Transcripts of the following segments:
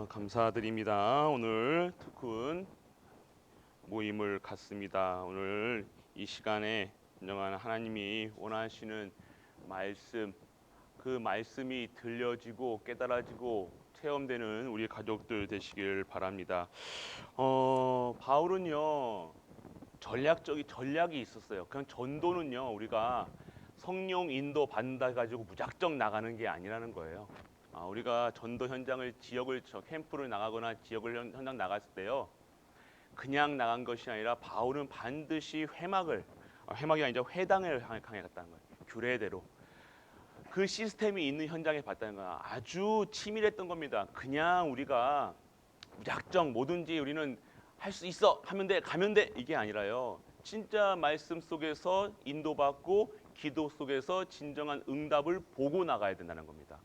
감사드립니다. 오늘 특훈 모임을 갖습니다. 오늘 이 시간에 진정한 하나님이 원하시는 말씀, 그 말씀이 들려지고 깨달아지고 체험되는 우리 가족들 되시길 바랍니다. 바울은요 전략이 있었어요. 그냥 전도는요 우리가 성령 인도 받는다 가지고 무작정 나가는 게 아니라는 거예요. 우리가 전도 현장을 캠프를 나가거나 지역을 현장 나갔을 때요 그냥 나간 것이 아니라 바울은 반드시 회막이 아니라 회당을 향해 갔다는 거예요. 규례대로 그 시스템이 있는 현장에 봤다는 거야. 아주 치밀했던 겁니다. 그냥 우리가 무작정 뭐든지 우리는 할 수 있어 하면 돼 가면 돼 이게 아니라요. 진짜 말씀 속에서 인도받고 기도 속에서 진정한 응답을 보고 나가야 된다는 겁니다.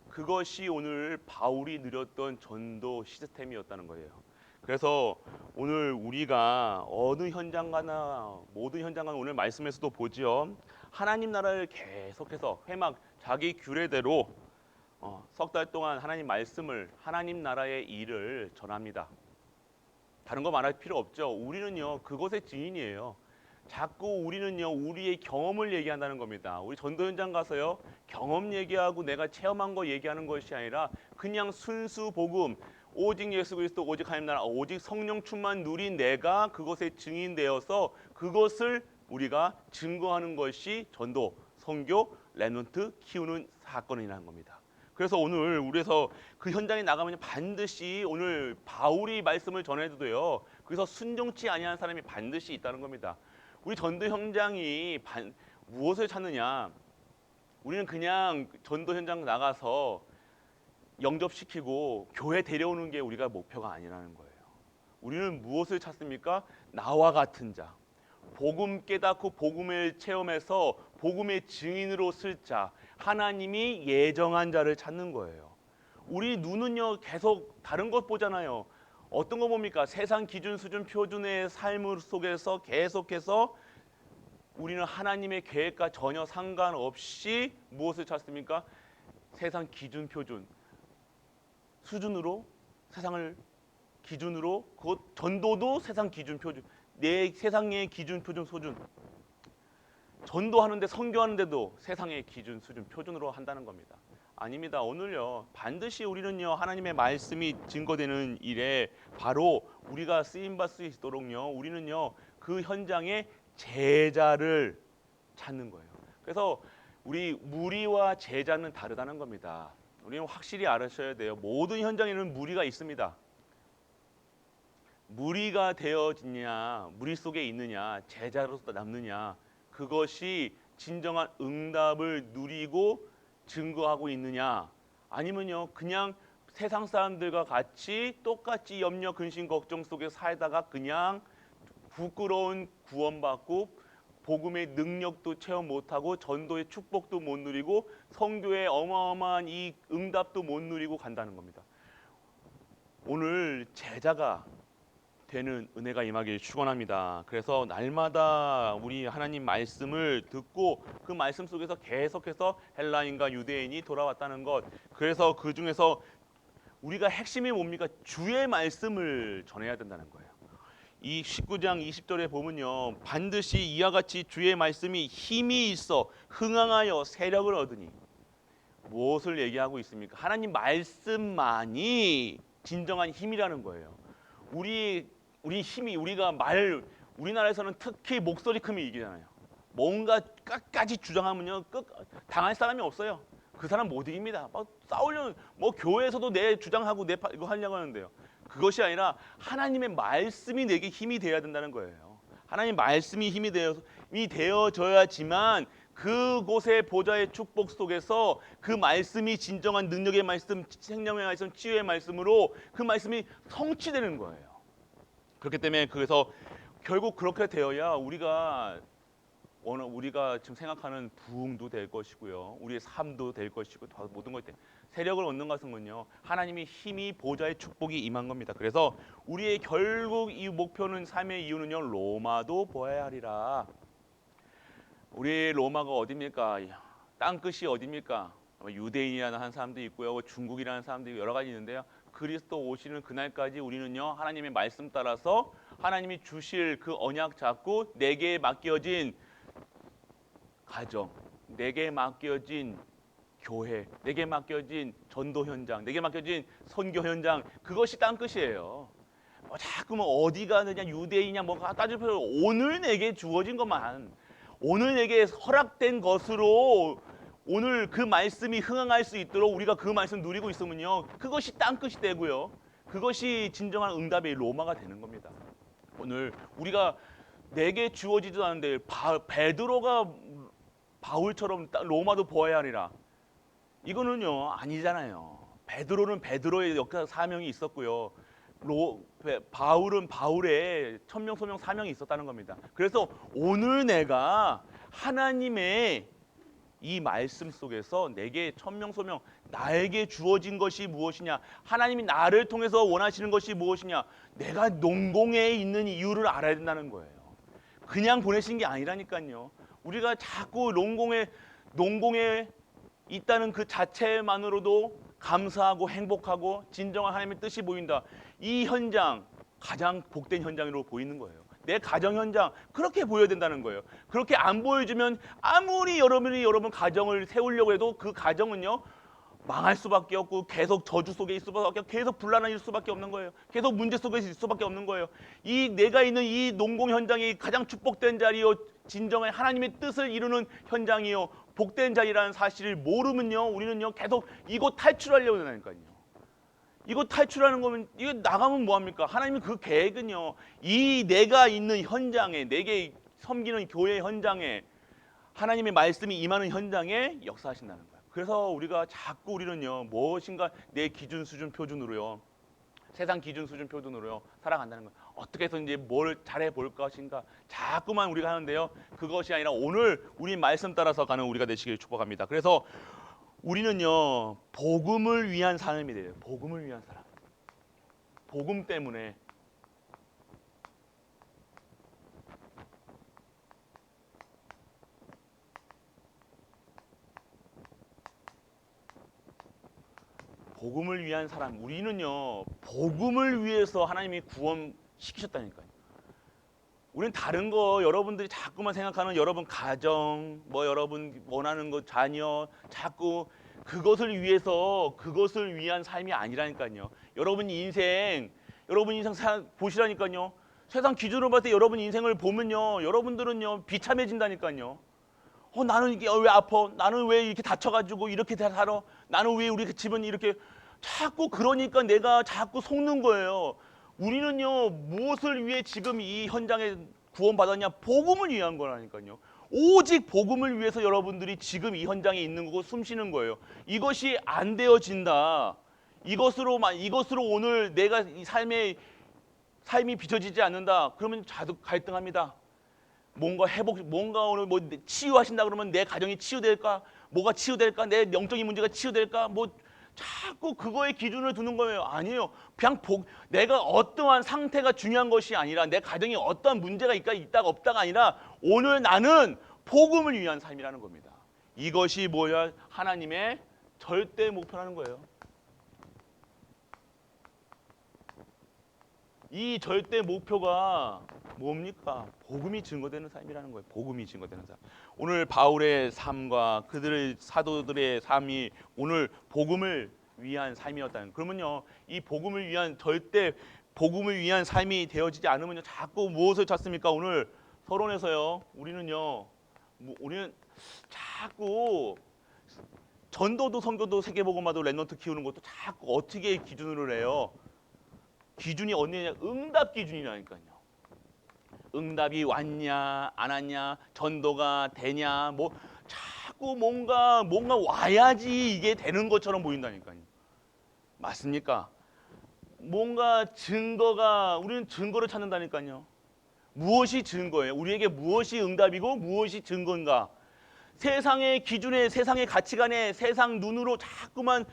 그것이 오늘 바울이 누렸던 전도 시스템이었다는 거예요. 그래서 오늘 우리가 어느 현장 가나 모든 현장 가나 오늘 말씀에서도 보지요. 하나님 나라를 계속해서 자기 규례대로 석 달 동안 하나님 말씀을 하나님 나라의 일을 전합니다. 다른 거 말할 필요 없죠. 우리는요 그것의 증인이에요. 자꾸 우리는요 우리의 경험을 얘기한다는 겁니다. 우리 전도 현장 가서요 경험 얘기하고 내가 체험한 거 얘기하는 것이 아니라 그냥 순수 복음, 오직 예수 그리스도, 오직 하나님 나라, 오직 성령 충만 누린 내가 그것의 증인되어서 그것을 우리가 증거하는 것이 전도, 선교, 렘넌트 키우는 사건이라는 겁니다. 그래서 오늘 우리에서 그 현장에 나가면 반드시 오늘 바울이 말씀을 전해도 돼요. 그래서 순종치 아니하는 사람이 반드시 있다는 겁니다. 우리 전도 현장이 무엇을 찾느냐? 우리는 그냥 전도 현장 나가서 영접시키고 교회 데려오는 게 우리가 목표가 아니라는 거예요. 우리는 무엇을 찾습니까? 나와 같은 자. 복음 깨닫고 복음을 체험해서 복음의 증인으로 쓸 자, 하나님이 예정한 자를 찾는 거예요. 우리 눈은요 계속 다른 것 보잖아요. 어떤 거 봅니까? 세상 기준 수준 표준의 삶 속에서 계속해서 우리는 하나님의 계획과 전혀 상관없이 무엇을 찾습니까? 세상 기준 표준 수준으로 세상을 기준으로 그것 전도도 세상 기준 표준 내 세상의 기준 표준 소준 전도하는데 선교하는데도 세상의 기준 수준 표준으로 한다는 겁니다. 아닙니다. 오늘요 반드시 우리는요 하나님의 말씀이 증거되는 일에 바로 우리가 쓰임받을 수 있도록요 우리는요 그 현장에 제자를 찾는 거예요. 그래서 우리 무리와 제자는 다르다는 겁니다. 우리는 확실히 알으셔야 돼요. 모든 현장에는 무리가 있습니다. 무리가 되어지냐, 무리 속에 있느냐, 제자로서 남느냐, 그것이 진정한 응답을 누리고 증거하고 있느냐, 아니면요 그냥 세상 사람들과 같이 똑같이 염려, 근심, 걱정 속에 살다가 그냥 부끄러운 구원받고 복음의 능력도 체험 못하고 전도의 축복도 못 누리고 성교의 어마어마한 이 응답도 못 누리고 간다는 겁니다. 오늘 제자가 되는 은혜가 임하길 축원합니다. 그래서 날마다 우리 하나님 말씀을 듣고 그 말씀 속에서 계속해서 헬라인과 유대인이 돌아왔다는 것. 그래서 그 중에서 우리가 핵심이 뭡니까? 주의 말씀을 전해야 된다는 거예요. 이 19장 20절에 보면요 반드시 이와 같이 주의 말씀이 힘이 있어 흥황하여 세력을 얻으니 무엇을 얘기하고 있습니까? 하나님 말씀만이 진정한 힘이라는 거예요. 우리 힘이 우리나라에서는 특히 목소리 큼이 이기잖아요. 뭔가 끝까지 주장하면요 당할 사람이 없어요. 그 사람 못 이깁니다. 막 싸우려는 교회에서도 내 주장하고 이거 하려고 하는데요. 그것이 아니라 하나님의 말씀이 내게 힘이 되어야 된다는 거예요. 하나님 말씀이 힘이 되어져야지만 그곳의 보좌의 축복 속에서 그 말씀이 진정한 능력의 말씀, 생명의 말씀, 치유의 말씀으로 그 말씀이 성취되는 거예요. 그렇기 때문에 그래서 결국 그렇게 되어야 우리가 지금 생각하는 부흥도 될 것이고요. 우리의 삶도 될 것이고 모든 것들 세력을 얻는 것은요. 하나님의 힘이 보좌의 축복이 임한 겁니다. 그래서 우리의 결국 이 목표는 삶의 이유는요. 로마도 보아야 하리라. 우리 로마가 어디입니까? 땅끝이 어디입니까? 유대인이라는 한 사람도 있고요, 중국이라는 사람도 있고 여러 가지 있는데요. 그리스도 오시는 그날까지 우리는요, 하나님의 말씀 따라서 하나님이 주실 그 언약 잡고 내게 맡겨진 가정, 내게 맡겨진 교회, 내게 맡겨진 전도 현장, 내게 맡겨진 선교 현장, 그것이 딴 끝이에요. 자꾸 뭐 어디 가느냐, 유대인이냐 뭐 따질 필요 없고 오늘 내게 주어진 것만, 오늘 내게 허락된 것으로 오늘 그 말씀이 흥행할 수 있도록 우리가 그 말씀 누리고 있으면요, 그것이 딴 끝이 되고요, 그것이 진정한 응답의 로마가 되는 겁니다. 오늘 우리가 내게 주어지지도 않은데 베드로가 바울처럼 로마도 보아야 하리라, 이거는요 아니잖아요. 베드로는 베드로의 역사 사명이 있었고요, 바울은 바울의 천명소명 사명이 있었다는 겁니다. 그래서 오늘 내가 하나님의 이 말씀 속에서 내게 천명소명, 나에게 주어진 것이 무엇이냐, 하나님이 나를 통해서 원하시는 것이 무엇이냐, 내가 농공에 있는 이유를 알아야 된다는 거예요. 그냥 보내신 게 아니라니까요. 우리가 자꾸 농공에 있다는 그 자체만으로도 감사하고 행복하고 진정한 하나님의 뜻이 보인다. 이 현장 가장 복된 현장으로 보이는 거예요. 내 가정 현장 그렇게 보여야 된다는 거예요. 그렇게 안 보여주면 아무리 여러분 가정을 세우려고 해도 그 가정은요 망할 수밖에 없고 계속 저주 속에 있을 수밖에 없고 계속 불안할 수밖에 없는 거예요. 계속 문제 속에 있을 수밖에 없는 거예요. 이 내가 있는 이 농공 현장이 가장 축복된 자리요, 진정한 하나님의 뜻을 이루는 현장이요, 복된 자리라는 사실을 모르면요, 우리는요 계속 이곳 탈출하려고 하니까요. 이곳 탈출하는 거면 이거 나가면 뭐 합니까? 하나님은 그 계획은요, 이 내가 있는 현장에, 내게 섬기는 교회 현장에, 하나님의 말씀이 임하는 현장에 역사하신다는 거예요. 그래서 우리가 자꾸 우리는요 무엇인가 내 기준 수준 표준으로요, 세상 기준 수준 표준으로요 살아간다는 거예요. 어떻게 해서든지 뭘 잘해 볼 것인가 자꾸만 우리가 하는데요, 그것이 아니라 오늘 우리 말씀 따라서 가는 우리가 되시길 축복합니다. 그래서 우리는요 복음을 위한 삶이 돼요. 복음을 위한 사람. 복음 때문에 복음을 위한 사람, 우리는요 복음을 위해서 하나님이 구원시키셨다니까요. 우리는 다른 거 여러분들이 자꾸만 생각하는 여러분 가정, 뭐 여러분 원하는 거 자녀, 자꾸 그것을 위해서, 그것을 위한 삶이 아니라니까요. 여러분 인생 보시라니까요. 세상 기준으로 봤을 때 여러분 인생을 보면요, 여러분들은요 비참해진다니까요. 나는 이게 왜 아파? 나는 왜 이렇게 다쳐가지고 이렇게 살아? 나는 왜 우리 집은 이렇게, 자꾸 그러니까 내가 자꾸 속는 거예요. 우리는요 무엇을 위해 지금 이 현장에 구원받았냐? 복음을 위한 거라니까요. 오직 복음을 위해서 여러분들이 지금 이 현장에 있는 거고 숨 쉬는 거예요. 이것이 안 되어진다, 이것으로 오늘 내가 이 삶이 비춰지지 않는다, 그러면 자도 갈등합니다. 뭔가 오늘 뭐 치유하신다 그러면 내 가정이 치유될까? 뭐가 치유될까? 내 영적인 문제가 치유될까? 뭐 자꾸 그거에 기준을 두는 거예요. 아니에요. 그냥 내가 어떠한 상태가 중요한 것이 아니라, 내 가정에 어떠한 문제가 있다가 없다가 아니라, 오늘 나는 복음을 위한 삶이라는 겁니다. 이것이 뭐야? 하나님의 절대 목표라는 거예요. 이 절대 목표가 뭡니까? 복음이 증거되는 삶이라는 거예요. 복음이 증거되는 삶. 오늘 바울의 삶과 그들의 사도들의 삶이 오늘 복음을 위한 삶이었다는. 그러면요, 이 복음을 위한 복음을 위한 삶이 되어지지 않으면요, 자꾸 무엇을 찾습니까? 오늘 서론에서요, 우리는 자꾸 전도도 선교도 세계복음화도 랩런트 키우는 것도 자꾸 어떻게 기준으로 해요? 기준이 어디냐? 응답 기준이라니까요. 응답이 왔냐 안 왔냐, 전도가 되냐, 뭐 자꾸 뭔가 와야지 이게 되는 것처럼 보인다니까요. 맞습니까? 뭔가 우리는 증거를 찾는다니까요. 무엇이 증거예요? 우리에게 무엇이 응답이고 무엇이 증거인가? 세상의 기준에, 세상의 가치관에, 세상 눈으로 자꾸만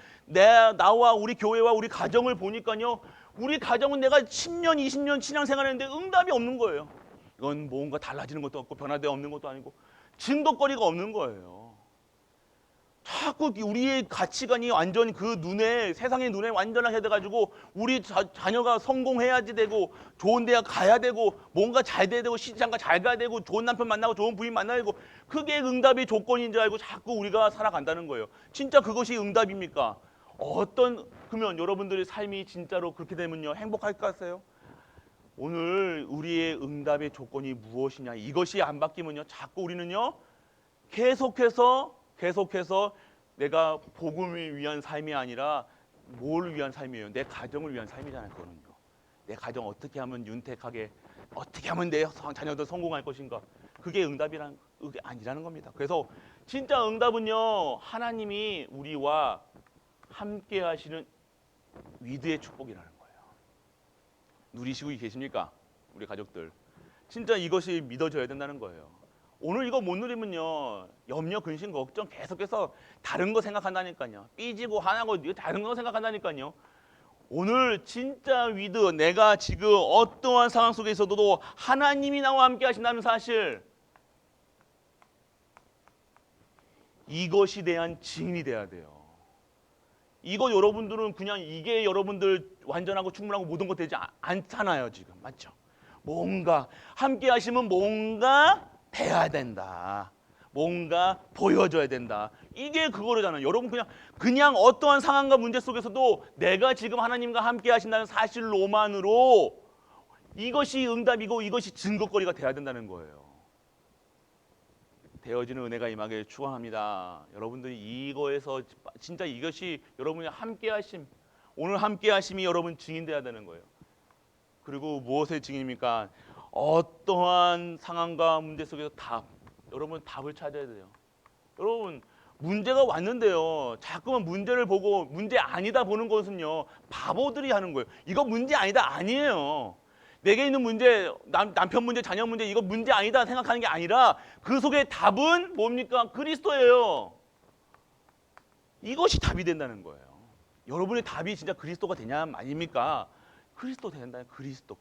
나와 우리 교회와 우리 가정을 보니까요, 우리 가정은 내가 10년, 20년 신앙생활했는데 응답이 없는 거예요. 이건 뭔가 달라지는 것도 없고 변화되어 없는 것도 아니고 증거거리가 없는 거예요. 자꾸 우리의 가치관이 완전 그 눈에 세상의 눈에 완전하게 돼가지고 우리 자녀가 성공해야지 되고 좋은 대학 가야 되고 뭔가 잘 돼야 되고 시장가 잘 가야 되고 좋은 남편 만나고 좋은 부인 만나야 되고 그게 응답의 조건인 줄 알고 자꾸 우리가 살아간다는 거예요. 진짜 그것이 응답입니까? 그러면 여러분들의 삶이 진짜로 그렇게 되면요 행복할 것 같아요? 오늘 우리의 응답의 조건이 무엇이냐 이것이 안 바뀌면요 자꾸 우리는요 계속해서 내가 복음을 위한 삶이 아니라 뭘 위한 삶이에요? 내 가정을 위한 삶이잖아요. 그거는요. 내 가정 어떻게 하면 윤택하게 어떻게 하면 내 자녀들 성공할 것인가? 그게 응답이란 그게 아니라는 겁니다. 그래서 진짜 응답은요 하나님이 우리와 함께 하시는 위대의 축복이라는 거예요. 누리시고 계십니까? 우리 가족들. 진짜 이것이 믿어져야 된다는 거예요. 오늘 이거 못 누리면요 염려, 근심, 걱정 계속해서 다른 거 생각한다니까요. 삐지고 화나고 다른 거 생각한다니까요. 오늘 진짜 내가 지금 어떠한 상황 속에 있어도 하나님이 나와 함께 하신다는 사실 이것이 대한 증인이 돼야 돼요. 이거 여러분들은 그냥 이게 여러분들 완전하고 충분하고 모든 것 되지 않잖아요. 지금 맞죠? 뭔가 함께 하시면 뭔가 돼야 된다. 뭔가 보여줘야 된다. 이게 그거잖아요. 여러분 그냥 어떠한 상황과 문제 속에서도 내가 지금 하나님과 함께 하신다는 사실로만으로 이것이 응답이고 이것이 증거거리가 돼야 된다는 거예요. 되어지는 은혜가 임하길 축원합니다. 여러분들이 이거에서 진짜 이것이 여러분이 함께 하심, 오늘 함께 하심이 여러분 증인돼야 되는 거예요. 그리고 무엇의 증인입니까? 어떠한 상황과 문제 속에서 여러분 답을 찾아야 돼요. 여러분 문제가 왔는데요. 자꾸만 문제를 보고 문제 아니다 보는 것은요. 바보들이 하는 거예요. 이거 문제 아니다 아니에요. 내게 있는 문제, 남편 문제, 자녀 문제 이거 문제 아니다 생각하는 게 아니라 그 속에 답은 뭡니까? 그리스도예요. 이것이 답이 된다는 거예요. 여러분의 답이 진짜 그리스도가 되냐 아닙니까? 그리스도 된다. 그리스도.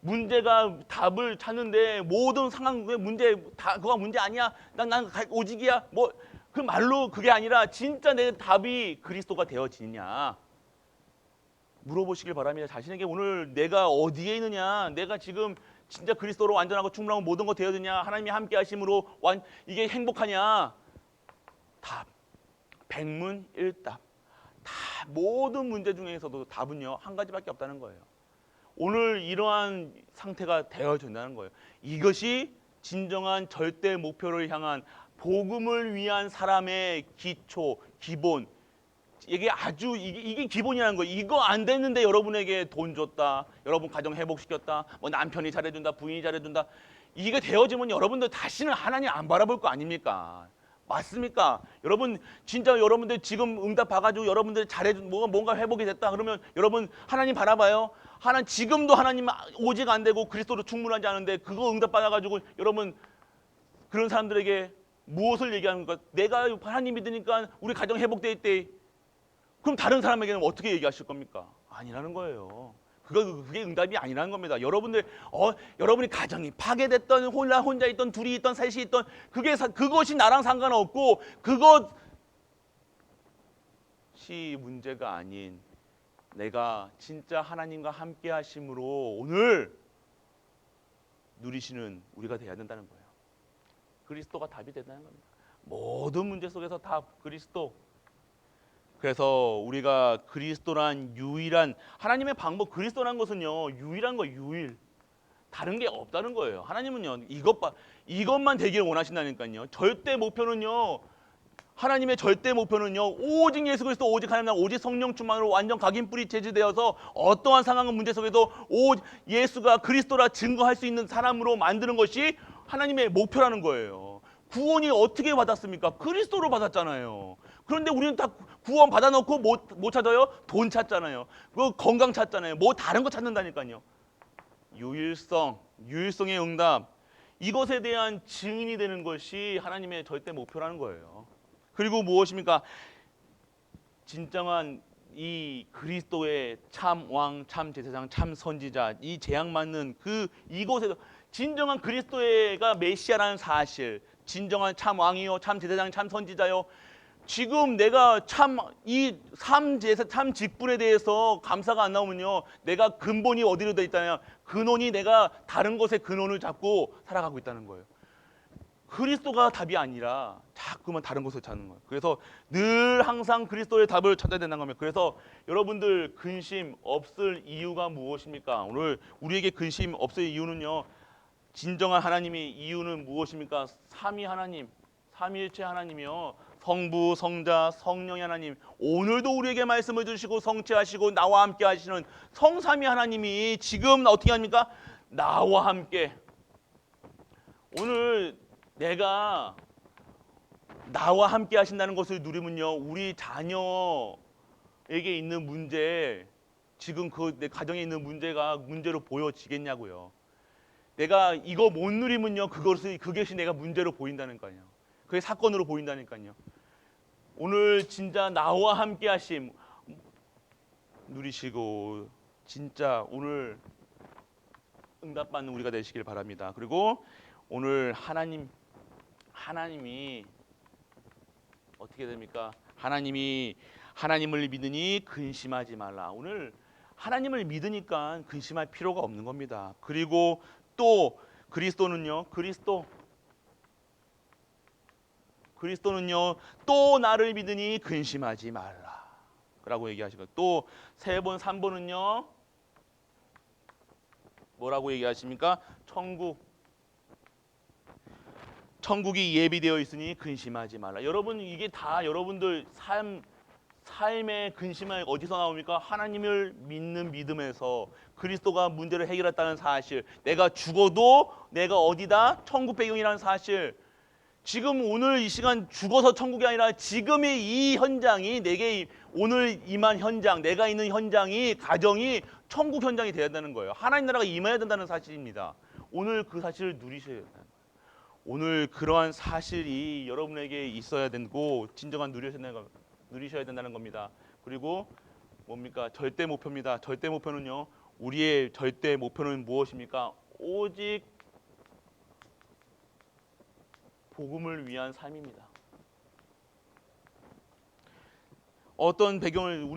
문제가 답을 찾는데 모든 상황의 문제 그거 문제 아니야. 난 오직이야. 그 말로 그게 아니라 진짜 내 답이 그리스도가 되어지냐 물어보시길 바랍니다. 자신에게 오늘 내가 어디에 있느냐, 내가 지금 진짜 그리스도로 완전하고 충분하고 모든 것 되어지냐, 하나님이 함께 하심으로 이게 행복하냐. 답 백문일답. 다 모든 문제 중에서도 답은요 한 가지밖에 없다는 거예요. 오늘 이러한 상태가 되어진다는 거예요. 이것이 진정한 절대 목표를 향한 복음을 위한 사람의 기초, 기본. 이게 기본이라는 거예요. 이거 안 됐는데 여러분에게 돈 줬다, 여러분 가정 회복시켰다, 남편이 잘해준다, 부인이 잘해준다. 이게 되어지면 여러분들 다시는 하나님 안 바라볼 거 아닙니까? 맞습니까? 여러분 진짜 여러분들 지금 응답 봐가지고 여러분들 잘해준 뭔가 회복이 됐다 그러면 여러분 하나님 바라봐요? 지금도 하나님 오직 안 되고 그리스도로 충분하지 않은데 그거 응답 받아가지고 여러분 그런 사람들에게 무엇을 얘기하는 겁니까? 내가 하나님 믿으니까 우리 가정 회복돼 있대. 그럼 다른 사람에게는 어떻게 얘기하실 겁니까? 아니라는 거예요. 그게 응답이 아니라는 겁니다. 여러분이 가정이 파괴됐던 혼자 있던 둘이 있던 셋이 있던 그것이 나랑 상관없고 그것이 문제가 아닌 내가 진짜 하나님과 함께 하심으로 오늘 누리시는 우리가 돼야 된다는 거예요. 그리스도가 답이 된다는 겁니다. 모든 문제 속에서 답 그리스도. 그래서 우리가 그리스도란 유일한 하나님의 방법 그리스도란 것은요 유일한 거 유일 다른 게 없다는 거예요. 하나님은요 이것만 되기를 원하신다니까요. 절대 목표는요 하나님의 절대 목표는요 오직 예수 그리스도 오직 하나님 나라 오직 성령 충만으로 완전 각인뿌리 제지되어서 어떠한 상황과 문제 속에도 예수가 그리스도라 증거할 수 있는 사람으로 만드는 것이 하나님의 목표라는 거예요. 구원이 어떻게 받았습니까? 그리스도로 받았잖아요. 그런데 우리는 다 구원 받아놓고 못 찾아요? 돈 찾잖아요. 건강 찾잖아요. 다른 거 찾는다니까요. 유일성의 응답. 이것에 대한 증인이 되는 것이 하나님의 절대 목표라는 거예요. 그리고 무엇입니까? 진정한 이 그리스도의 참 왕, 참 제사장, 참 선지자, 이 재앙 맞는 이곳에서 진정한 그리스도가 메시아라는 사실, 진정한 참 왕이요, 참 제사장, 참 선지자요. 지금 내가 참 이 참 직분에 대해서 감사가 안 나오면요, 내가 근본이 어디로 돼 있다냐, 근원이 내가 다른 것의 근원을 잡고 살아가고 있다는 거예요. 그리스도가 답이 아니라 자꾸만 다른 것을 찾는 거예요. 그래서 늘 항상 그리스도의 답을 찾아야 된다는 겁니다. 그래서 여러분들 근심 없을 이유가 무엇입니까? 오늘 우리에게 근심 없을 이유는요, 진정한 하나님의 이유는 무엇입니까? 삼위 하나님, 삼위일체 하나님이요, 성부, 성자, 성령의 하나님, 오늘도 우리에게 말씀을 주시고 성취하시고 나와 함께 하시는 성삼위 하나님이 지금 어떻게 합니까? 나와 함께. 오늘 내가 나와 함께 하신다는 것을 누리면요, 우리 자녀에게 있는 문제, 지금 그 내 가정에 있는 문제가 문제로 보여지겠냐고요. 내가 이거 못 누리면요, 그것이 내가 문제로 보인다니까요. 그게 사건으로 보인다니까요. 오늘 진짜 나와 함께 하심 누리시고 진짜 오늘 응답받는 우리가 되시길 바랍니다. 그리고 오늘 하나님이 어떻게 됩니까? 하나님을 믿으니 근심하지 말라. 오늘 하나님을 믿으니까 근심할 필요가 없는 겁니다. 그리고 또 그리스도는요, 그리스도는요, 또 나를 믿으니 근심하지 말라 라고 얘기하시고, 또 3번 3번은요 뭐라고 얘기하십니까? 천국이 예비되어 있으니 근심하지 말라. 여러분, 이게 다 여러분들 삶의 근심이 어디서 나옵니까? 하나님을 믿는 믿음에서, 그리스도가 문제를 해결했다는 사실, 내가 죽어도 내가 어디다? 천국 배경이라는 사실. 지금 오늘 이 시간 죽어서 천국이 아니라 지금의 이 현장이, 내게 오늘 임한 현장, 내가 있는 현장이, 가정이 천국 현장이 되어야 된다는 거예요. 하나님 나라가 임해야 된다는 사실입니다. 오늘 그 사실을 누리셔야 된다. 오늘 그러한 사실이 여러분에게 있어야 되고 진정한 누리셔야 된다는 겁니다. 그리고 뭡니까? 절대 목표입니다. 절대 목표는요, 우리의 절대 목표는 무엇입니까? 오직 복음을 위한 삶입니다. 어떤 배경을,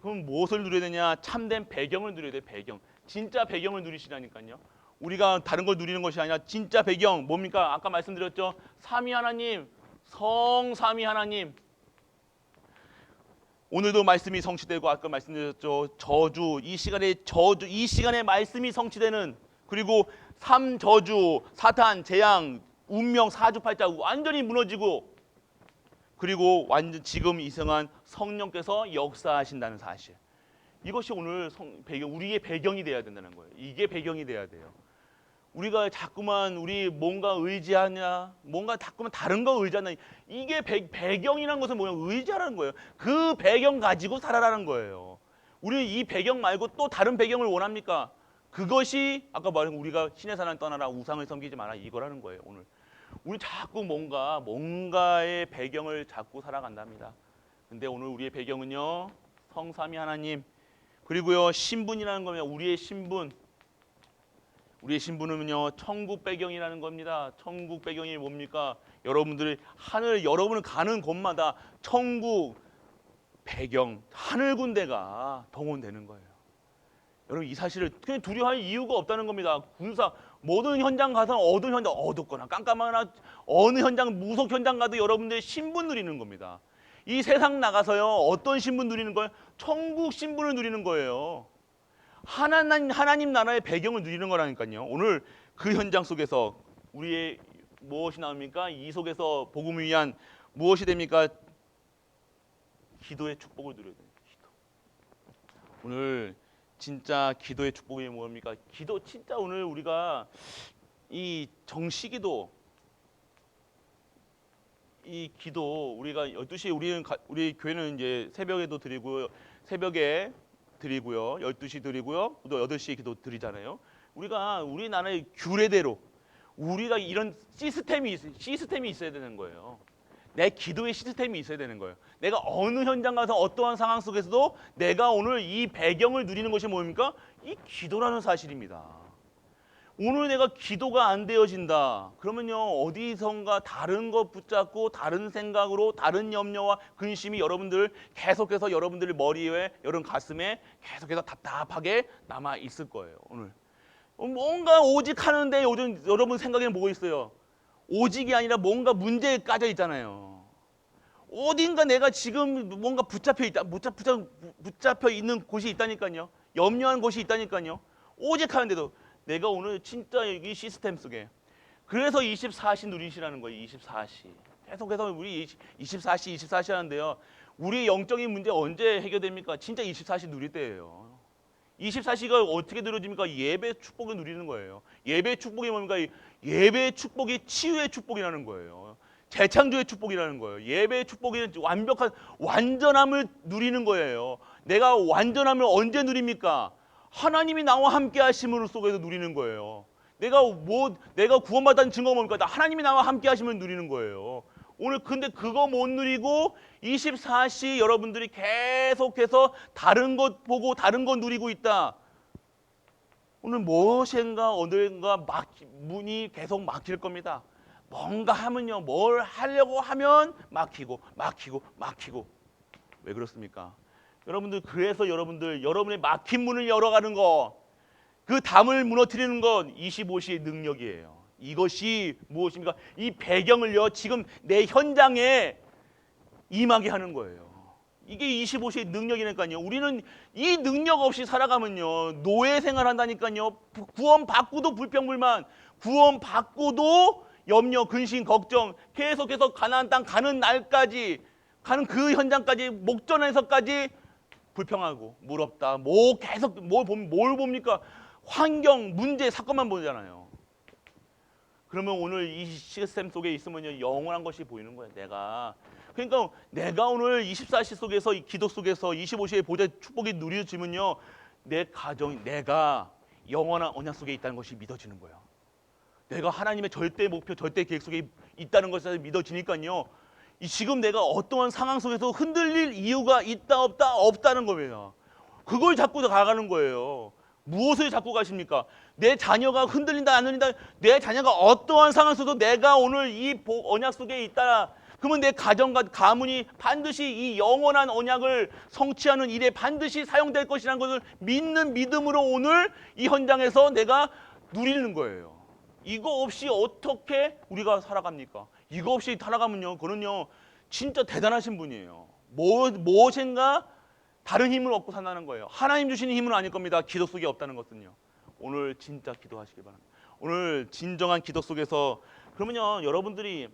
그럼 무엇을 누려야 되냐? 참된 배경을 누려야 돼요. 배경. 진짜 배경을 누리시라니까요. 우리가 다른 걸 누리는 것이 아니라 진짜 배경. 뭡니까? 아까 말씀드렸죠. 삼위 하나님, 성삼위 하나님. 오늘도 말씀이 성취되고, 아까 말씀드렸죠. 이 시간에 말씀이 성취되는, 그리고 삼저주, 사탄, 재앙, 운명, 사주팔자 완전히 무너지고, 그리고 완전 지금 이승한 성령께서 역사하신다는 사실. 이것이 오늘 우리의 배경이 돼야 된다는 거예요. 이게 배경이 돼야 돼요. 우리가 자꾸만 우리 뭔가 의지하냐, 뭔가 자꾸만 다른 거 의지하냐, 이게 배경이라는 것은 뭐냐? 의지하라는 거예요. 그 배경 가지고 살아라는 거예요. 우리 이 배경 말고 또 다른 배경을 원합니까? 그것이 아까 말한 우리가 신의 산을 떠나라, 우상을 섬기지 마라, 이거라는 거예요. 오늘 우리 자꾸 뭔가의 배경을 잡고 살아간답니다. 근데 오늘 우리의 배경은요, 성삼위 하나님, 그리고요 신분이라는 겁니다. 우리의 신분은요 천국 배경이라는 겁니다. 천국 배경이 뭡니까? 여러분들이 여러분을 가는 곳마다 천국 배경, 하늘 군대가 동원되는 거예요. 여러분, 이 사실을 그냥 두려워할 이유가 없다는 겁니다. 모든 현장 가서 어둡거나 깜깜하거나 어느 현장, 무속 현장 가도 여러분들의 신분 누리는 겁니다. 이 세상 나가서요 어떤 신분 누리는 거예요? 천국 신분을 누리는 거예요. 하나님 나라의 배경을 누리는 거라니까요. 오늘 그 현장 속에서 우리의 무엇이 나옵니까? 이 속에서 복음을 위한 무엇이 됩니까? 기도의 축복을 누려야 돼요. 기도. 오늘 진짜 기도의 축복이 뭡니까? 기도, 진짜 오늘 우리가 이 정시기도, 이 기도, 우리가 12시에 우리 교회는 이제 새벽에도 드리고요. 12시 드리고요. 또 8시에 기도 드리잖아요. 우리나라의 규례대로 우리가 이런 시스템이 있어야 되는 거예요. 내 기도의 시스템이 있어야 되는 거예요. 내가 어느 현장 가서 어떠한 상황 속에서도 내가 오늘 이 배경을 누리는 것이 뭡니까? 이 기도라는 사실입니다. 오늘 내가 기도가 안 되어진다. 그러면요, 어디선가 다른 것 붙잡고 다른 생각으로 다른 염려와 근심이 여러분들 계속해서 여러분들 머리에, 여러분 가슴에 계속해서 답답하게 남아 있을 거예요. 오늘 뭔가 오직 하는데 요즘 여러분 생각에는 뭐가 있어요? 오직이 아니라 뭔가 문제에 까져 있잖아요. 어딘가 내가 지금 뭔가 붙잡혀 있는 곳이 있다니까요. 염려한 곳이 있다니까요. 오직 하는데도 내가 오늘 진짜 이 시스템 속에, 그래서 24시 누리시라는 거예요. 24시. 계속해서 우리 24시 하는데요. 우리 영적인 문제 언제 해결됩니까? 진짜 24시 누릴 때예요. 24시가 어떻게 누려집니까? 예배 축복을 누리는 거예요. 예배 축복이 뭡니까? 예배 축복이 치유의 축복이라는 거예요. 재창조의 축복이라는 거예요. 예배의 축복이 완벽한 완전함을 누리는 거예요. 내가 완전함을 언제 누립니까? 하나님이 나와 함께 하심으로 속에서 누리는 거예요. 내가 구원받은 증거가 뭡니까? 하나님이 나와 함께 하심을 누리는 거예요. 오늘 근데 그거 못 누리고 24시 여러분들이 계속해서 다른 것 보고 다른 것 누리고 있다. 오늘 무엇인가 어딘가 문이 계속 막힐 겁니다. 뭔가 하면요, 뭘 하려고 하면 막히고. 왜 그렇습니까? 여러분들, 그래서 여러분의 막힌 문을 열어가는 거, 그 담을 무너뜨리는 건 25시의 능력이에요. 이것이 무엇입니까? 이 배경을요, 지금 내 현장에 임하게 하는 거예요. 이게 25시의 능력이니까요. 우리는 이 능력 없이 살아가면요, 노예 생활한다니까요. 구원 받고도 불평불만, 구원 받고도 염려, 근심, 걱정, 계속해서 가나안 땅 가는 날까지, 가는 그 현장까지, 목전에서까지 불평하고 물 없다. 계속 뭘 봅니까? 환경, 문제, 사건만 보잖아요. 그러면 오늘 이 시스템 속에 있으면요, 영원한 것이 보이는 거예요. 그러니까 내가 오늘 24시 속에서, 이 기도 속에서 25시의 보좌 축복이 누려지면요, 내 가정, 내가 영원한 언약 속에 있다는 것이 믿어지는 거예요. 내가 하나님의 절대 목표, 절대 계획 속에 있다는 것이 믿어지니까요, 지금 내가 어떠한 상황 속에서 흔들릴 이유가 있다 없다는 거예요. 그걸 잡고 가가는 거예요. 무엇을 잡고 가십니까? 내 자녀가 흔들린다 안 흔들린다, 내 자녀가 어떠한 상황 속에서 내가 오늘 이 언약 속에 있다, 그러면 내 가정과 가문이 반드시 이 영원한 언약을 성취하는 일에 반드시 사용될 것이라는 것을 믿는 믿음으로 오늘 이 현장에서 내가 누리는 거예요. 이거 없이 어떻게 우리가 살아갑니까? 이거 없이 살아가면요, 그는요 진짜 대단하신 분이에요. 무엇인가 다른 힘을 얻고 산다는 거예요. 하나님 주시는 힘은 아닐 겁니다. 기도 속에 없다는 것은요. 오늘 진짜 기도하시기 바랍니다. 오늘 진정한 기도 속에서, 그러면요, 여러분들이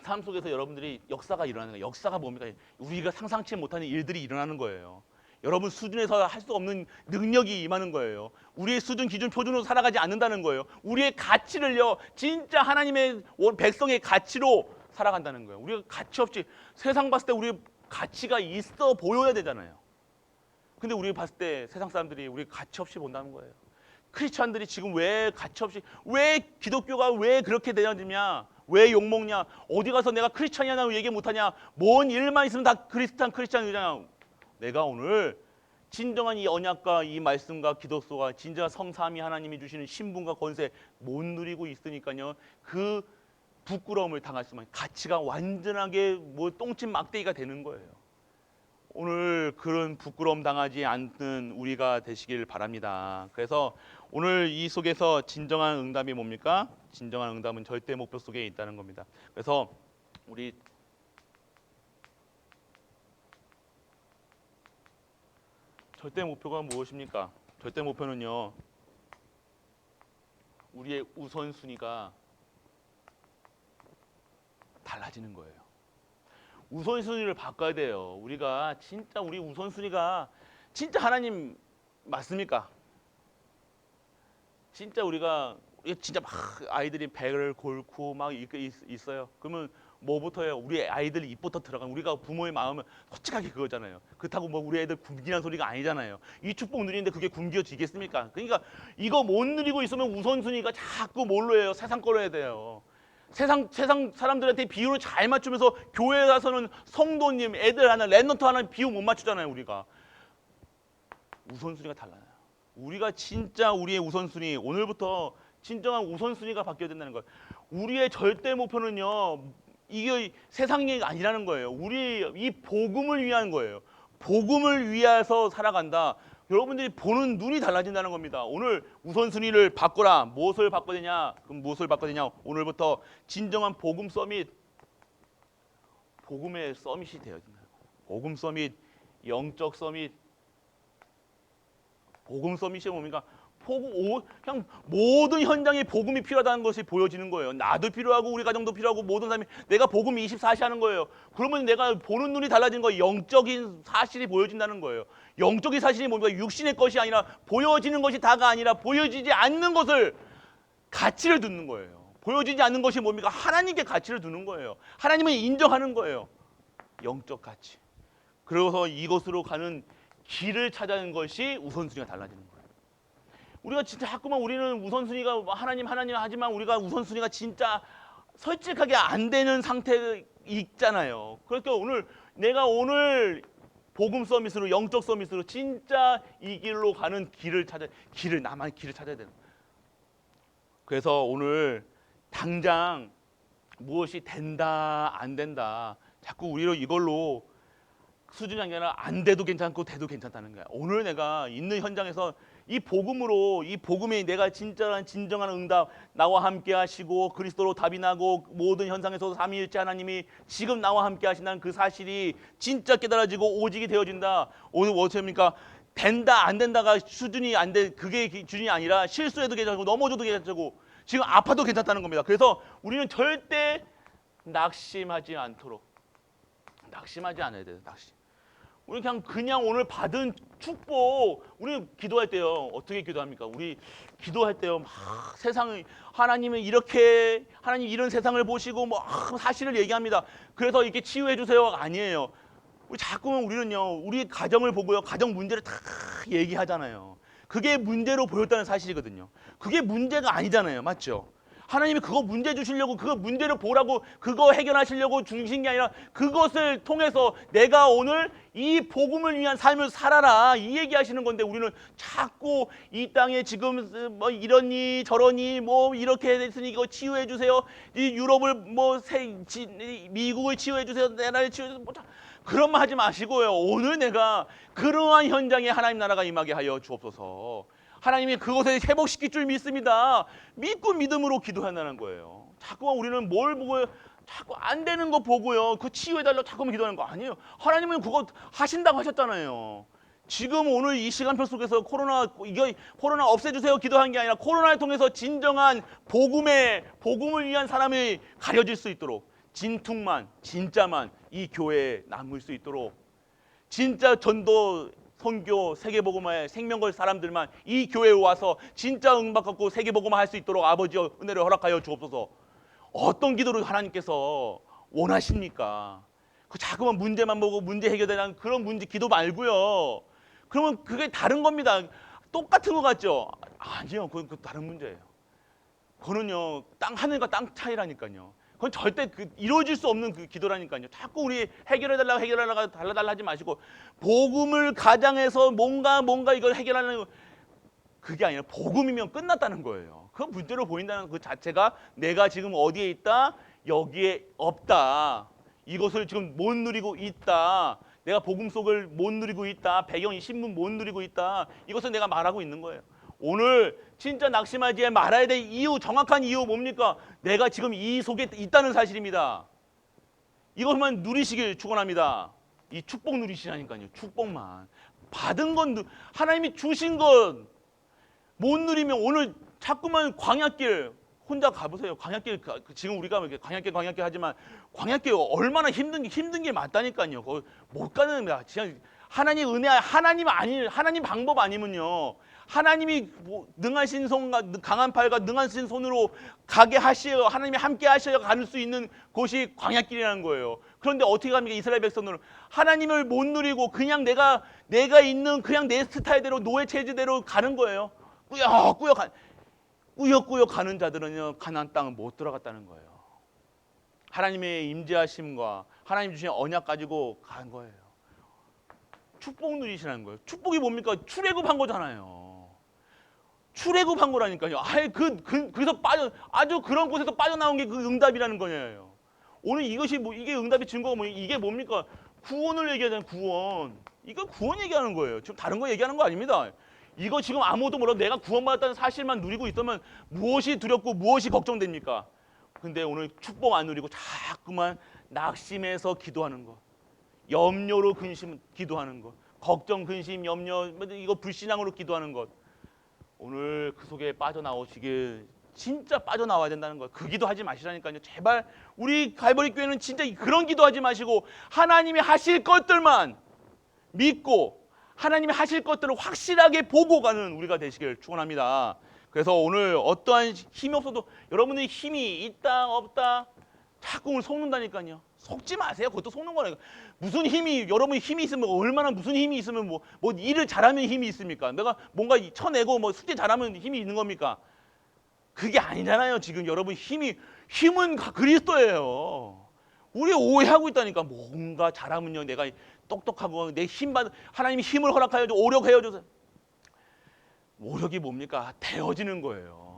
삶 속에서 여러분들이 역사가 일어나는 거예요. 역사가 뭡니까? 우리가 상상치 못하는 일들이 일어나는 거예요. 여러분 수준에서 할 수 없는 능력이 임하는 거예요. 우리의 수준, 기준, 표준으로 살아가지 않는다는 거예요. 우리의 가치를요, 진짜 하나님의 백성의 가치로 살아간다는 거예요. 우리가 가치 없이, 세상 봤을 때 우리 가치가 있어 보여야 되잖아요. 근데 우리 봤을 때 세상 사람들이 우리 가치 없이 본다는 거예요. 크리스찬들이 지금 왜 가치 없이, 왜 기독교가 왜 그렇게 되냐, 왜 욕먹냐, 어디 가서 내가 크리스찬이냐고 얘기 못하냐, 뭔 일만 있으면 다 크리스찬이잖아. 내가 오늘 진정한 이 언약과 이 말씀과 기독교가 진정한 성삼위 하나님이 주시는 신분과 권세 못 누리고 있으니까요, 그 부끄러움을 당할 수만, 가치가 완전하게 똥집 막대기가 되는 거예요. 오늘 그런 부끄러움 당하지 않는 우리가 되시길 바랍니다. 그래서 오늘 이 속에서 진정한 응답이 뭡니까? 진정한 응답은 절대 목표 속에 있다는 겁니다. 그래서 우리 절대 목표가 무엇입니까? 절대 목표는요, 우리의 우선순위가 달라지는 거예요. 우선순위를 바꿔야 돼요. 우리가 진짜 우리 우선순위가 진짜 하나님 맞습니까? 진짜 우리가 진짜 막 아이들이 배를 골고 막 있어요. 그러면 뭐부터요? 우리 아이들 입부터 들어가면, 우리가 부모의 마음은 솔직하게 그거잖아요. 그렇다고 우리 애들 굶기는 소리가 아니잖아요. 이 축복 누리는데 그게 굶겨지겠습니까? 그러니까 이거 못 누리고 있으면 우선순위가 자꾸 뭘로 해요? 세상 걸로 해야 돼요. 세상 사람들한테 비율을 잘 맞추면서 교회에 가서는 성도님, 애들 하나, 랩넌트 하나 비율 못 맞추잖아요. 우리가 우선순위가 달라요. 우리가 진짜 우리의 우선순위, 오늘부터 진정한 우선순위가 바뀌어야 된다는 거예요. 우리의 절대 목표는요, 이게 세상이 아니라는 거예요. 우리 이 복음을 위한 거예요. 복음을 위해서 살아간다. 여러분들이 보는 눈이 달라진다는 겁니다. 오늘 우선순위를 바꿔라. 무엇을 바꿔야 되냐? 그럼 무엇을 바꿔야 되냐? 오늘부터 진정한 복음 서밋, 복음의 서밋이 되어야 된다. 복음 서밋, 영적 서밋. 복음 서밋이 뭡니까? 그냥 모든 현장에 복음이 필요하다는 것이 보여지는 거예요. 나도 필요하고 우리 가정도 필요하고 모든 사람이 내가 복음 24시 하는 거예요. 그러면 내가 보는 눈이 달라진 거예요. 영적인 사실이 보여진다는 거예요. 영적인 사실이 뭡니까? 육신의 것이 아니라 보여지는 것이 다가 아니라 보여지지 않는 것을 가치를 두는 거예요. 보여지지 않는 것이 뭡니까? 하나님께 가치를 두는 거예요. 하나님을 인정하는 거예요. 영적 가치. 그래서 이것으로 가는 길을 찾아내는 것이 우선순위가 달라지는 거예요. 우리가 진짜 자꾸만 우리는 우선순위가 하나님 하지만 우리가 우선순위가 진짜 솔직하게 안 되는 상태에 있잖아요. 그러니까 내가 오늘 복음 서밋으로 영적 서밋으로 진짜 이 길로 가는 나만의 길을 찾아야 되는 거예요. 그래서 오늘 당장 무엇이 된다 안 된다 자꾸 우리로 이걸로 수준이 아니라 안 돼도 괜찮고 돼도 괜찮다는 거야. 오늘 내가 있는 현장에서 이 복음으로 이 복음에 내가 진정한 응답 나와 함께 하시고 그리스도로 답이 나고 모든 현상에서도 삼위일체 하나님이 지금 나와 함께 하신다는 그 사실이 진짜 깨달아지고 오직이 되어진다. 오늘 어떻습니까? 된다 안 된다가 수준이 안 돼 그게 기준이 아니라 실수해도 괜찮고 넘어져도 괜찮고 지금 아파도 괜찮다는 겁니다. 그래서 우리는 절대 낙심하지 않도록 낙심하지 않아야 돼요. 우리 그냥 오늘 받은 축복 우리 기도할 때요 어떻게 기도합니까? 우리 기도할 때요 막 세상을 하나님 이런 세상을 보시고 뭐 사실을 얘기합니다. 그래서 이렇게 치유해 주세요가 아니에요. 자꾸만 우리는요 우리 가정을 보고요 가정 문제를 다 얘기하잖아요. 그게 문제로 보였다는 사실이거든요. 그게 문제가 아니잖아요. 맞죠? 하나님이 그거 문제 주시려고 그거 문제를 보라고 그거 해결하시려고 주신 게 아니라 그것을 통해서 내가 오늘 이 복음을 위한 삶을 살아라 이 얘기하시는 건데 우리는 자꾸 이 땅에 지금 뭐 이러니 저러니 뭐 이렇게 됐으니 이거 치유해 주세요. 이 유럽을 미국을 치유해 주세요. 내 나라를 치유해 주세요. 그런 말 하지 마시고요. 오늘 내가 그러한 현장에 하나님 나라가 임하게 하여 주옵소서. 하나님이 그것을 회복시킬 줄 믿습니다. 믿고 믿음으로 기도한다는 거예요. 자꾸만 우리는 뭘 보고요? 자꾸 안 되는 거 보고요. 그 치유해달라고 자꾸만 기도하는 거 아니에요. 하나님은 그거 하신다고 하셨잖아요. 지금 오늘 이 시간표 속에서 코로나 없애주세요 기도한 게 아니라 코로나를 통해서 진정한 복음을 위한 사람이 가려질 수 있도록 진짜만 이 교회에 남을 수 있도록 진짜 전도 선교 세계복음화의 생명걸 사람들만 이 교회에 와서 진짜 응답받고 세계복음화 할 수 있도록 아버지여 은혜를 허락하여 주옵소서. 어떤 기도를 하나님께서 원하십니까? 그 자꾸만 문제만 보고 문제 해결되는 그런 기도 말고요. 그러면 그게 다른 겁니다. 똑같은 것 같죠? 아니요. 그건 다른 문제예요. 그거는요 하늘과 땅 차이라니까요. 그건 절대 이루어질 수 없는 기도라니까요. 자꾸 우리 해결해달라고 달라달라 하지 마시고 복음을 가장해서 뭔가 이걸 해결하는 그게 아니라 복음이면 끝났다는 거예요. 그 문제로 보인다는 그 자체가 내가 지금 어디에 있다? 여기에 없다. 이것을 지금 못 누리고 있다. 내가 복음 속을 못 누리고 있다. 배경이 신분 못 누리고 있다. 이것을 내가 말하고 있는 거예요. 오늘 진짜 낙심하지 말아야 될 정확한 이유 뭡니까? 내가 지금 이 속에 있다는 사실입니다. 이것만 누리시길 축원합니다. 이 축복 누리시라니까요. 축복만. 받은 건 하나님이 주신 건 못 누리면 오늘 자꾸만 광야길 혼자 가보세요. 광야길 지금 우리가 광야길 하지만 광야길 얼마나 힘든 게 맞다니까요. 거기 못 가는 거야. 하나님 은혜 하나님 방법 아니면요. 하나님이 능하신 손과 강한 팔과 능하신 손으로 가게 하셔야 하나님이 함께 하셔야 갈 수 있는 곳이 광야길이라는 거예요. 그런데 어떻게 합니까? 이스라엘 백성들은 하나님을 못 누리고 그냥 내가 있는 그냥 내 스타일대로 노예 체제대로 가는 거예요. 꾸역꾸역 가는 자들은요 가나안 땅을 못 들어갔다는 거예요. 하나님의 임재하심과 하나님 주신 언약 가지고 간 거예요. 축복 누리시라는 거예요. 축복이 뭡니까? 출애굽한 거잖아요. 출애굽한 거라니까요. 그래서 아주 그런 곳에서 빠져나온 게 그 응답이라는 거예요. 오늘 이것이 이게 응답의 증거가 이게 뭡니까? 구원을 얘기하잖아요. 구원. 이거 구원 얘기하는 거예요. 지금 다른 거 얘기하는 거 아닙니다. 이거 지금 아무도 몰라도 내가 구원받았다는 사실만 누리고 있으면 무엇이 두렵고 무엇이 걱정됩니까? 근데 오늘 축복 안 누리고 자꾸만 낙심해서 기도하는 거, 염려로 기도하는 것, 걱정, 근심, 염려, 이거 불신앙으로 기도하는 것, 오늘 그 속에 빠져나오시길, 진짜 빠져나와야 된다는 거예요. 그 기도하지 마시라니까요. 제발 우리 갈보리 교회는 진짜 그런 기도하지 마시고 하나님이 하실 것들만 믿고 하나님이 하실 것들을 확실하게 보고 가는 우리가 되시길 축원합니다. 그래서 오늘 어떠한 힘이 없어도 여러분들이 힘이 있다 없다 자꾸 오늘 속는다니까요. 속지 마세요. 그것도 속는 거라니까. 무슨 힘이, 여러분이 힘이 있으면 얼마나, 무슨 힘이 있으면 뭐 일을 잘하면 힘이 있습니까? 내가 뭔가 쳐내고 뭐 숙제 잘하면 힘이 있는 겁니까? 그게 아니잖아요. 지금 여러분 힘은 그리스도예요. 우리 오해하고 있다니까. 뭔가 잘하면요 내가 똑똑하고 내 힘 받은, 하나님이 힘을 허락하여 줘, 오력하여 줘서. 오력이 뭡니까? 되어지는 거예요.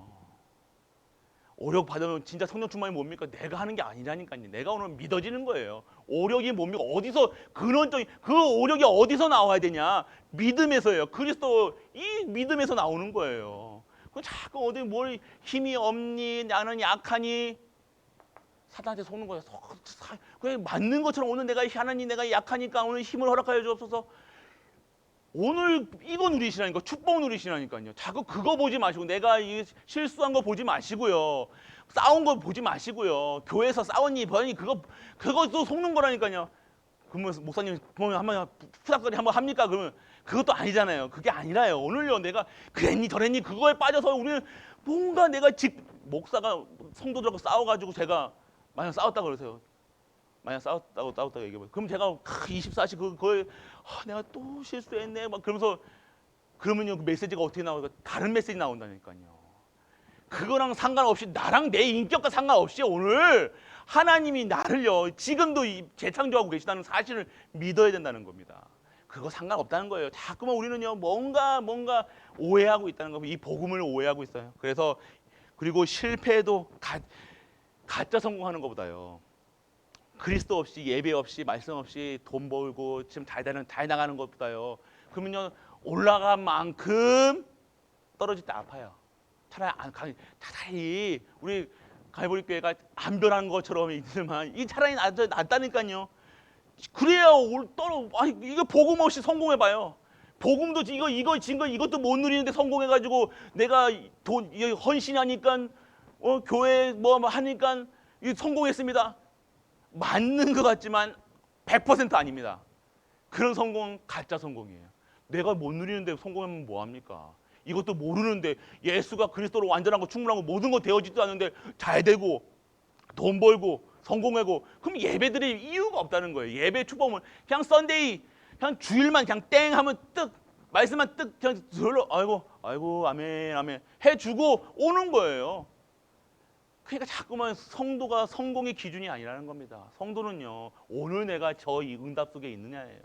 오력 받으면 진짜 성령 충만이 뭡니까? 내가 하는 게 아니라니까요. 내가 오늘 믿어지는 거예요. 오력이 뭡니까? 어디서, 근원적인 그 오력이 어디서 나와야 되냐? 믿음에서예요. 그리스도 이 믿음에서 나오는 거예요. 그 자꾸 어디 뭘 힘이 없니? 나는 약하니? 사단한테 속는 거예요. 그냥 맞는 것처럼 오늘 내가 하나님 내가 약하니까 오늘 힘을 허락하여 주옵소서. 오늘 이거 누리시라니까. 축복 누리시라니까요. 자꾸 그거 보지 마시고 내가 실수한 거 보지 마시고요. 싸운 거 보지 마시고요. 교회에서 싸웠니 버니 그것도 속는 거라니까요. 그러면 목사님 보면 한번 푸닥거리 한번 합니까? 그러면 그것도 아니잖아요. 그게 아니라요. 오늘요 내가 그랬니 저랬니 그거에 빠져서 우리는 뭔가 내가 목사가 성도들하고 싸워가지고 제가 만약 싸웠다 그러세요. 만약 싸웠다고 얘기해봐요. 그럼 제가 24시 그거에 내가 또 실수했네 막 그러면서, 그러면요 그 메시지가 어떻게 나오니까 다른 메시지 나온다니까요. 그거랑 상관없이 나랑 내 인격과 상관없이 오늘 하나님이 나를요 지금도 재창조하고 계시다는 사실을 믿어야 된다는 겁니다. 그거 상관없다는 거예요. 자꾸만 우리는요 뭔가 오해하고 있다는 겁니다. 이 복음을 오해하고 있어요. 그래서 그리고 실패해도 가짜 성공하는 것보다요, 그리스도 없이 예배 없이 말씀 없이 돈 벌고 지금 잘 나가는 것보다요, 그러면요 올라간 만큼 떨어질 때 아파요. 차라리 우리 갈보리 교회가 안 변한 것처럼 있지만 이 차라리 낫다니까요. 그래야 이거 복음 없이 성공해봐요. 복음도 이거 증거 이것도 못 누리는데 성공해가지고 내가 헌신하니까 교회 뭐 하니까 성공했습니다. 맞는 것 같지만 100% 아닙니다. 그런 성공은 가짜 성공이에요. 내가 못 누리는데 성공하면 뭐합니까? 이것도 모르는데 예수가 그리스도로 완전하고 충분하고 모든 거 되어지지도 않는데 잘 되고 돈 벌고 성공하고, 그럼 예배드릴 이유가 없다는 거예요. 예배 축복은 그냥 썬데이 그냥 주일만 그냥 땡 하면 뜩 말씀만 뜩 그냥 들러 아이고 아멘 해주고 오는 거예요. 그러니까 자꾸만 성도가 성공의 기준이 아니라는 겁니다. 성도는요 오늘 내가 이 응답 속에 있느냐예요.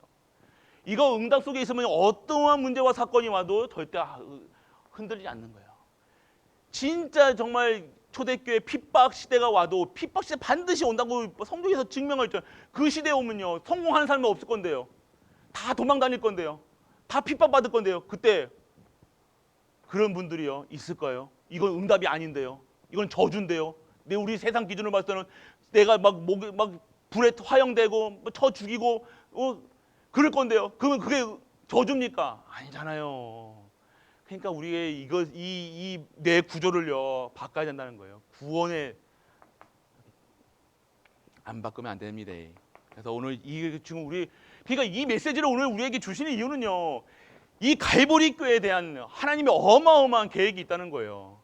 이거 응답 속에 있으면 어떠한 문제와 사건이 와도 절대 흔들리지 않는 거예요. 진짜 정말 초대교회 핍박 시대가 와도 핍박 시대 반드시 온다고 성경에서 증명을 했죠. 그 시대에 오면요 성공하는 사람은 없을 건데요. 다 도망 다닐 건데요. 다 핍박 받을 건데요. 그때 그런 분들이요 있을까요? 이건 응답이 아닌데요. 이건 저주인데요. 우리 세상 기준으로 봤을 때는 내가 막 불에 화형되고 쳐 죽이고 그럴 건데요. 그러면 그게 저주입니까? 아니잖아요. 그러니까 우리의 이 뇌 구조를요 바꿔야 된다는 거예요. 구원에 안 바꾸면 안 됩니다. 그래서 오늘 지금 그러니까 이 메시지를 오늘 우리에게 주시는 이유는요, 이 갈보리 교회에 대한 하나님의 어마어마한 계획이 있다는 거예요.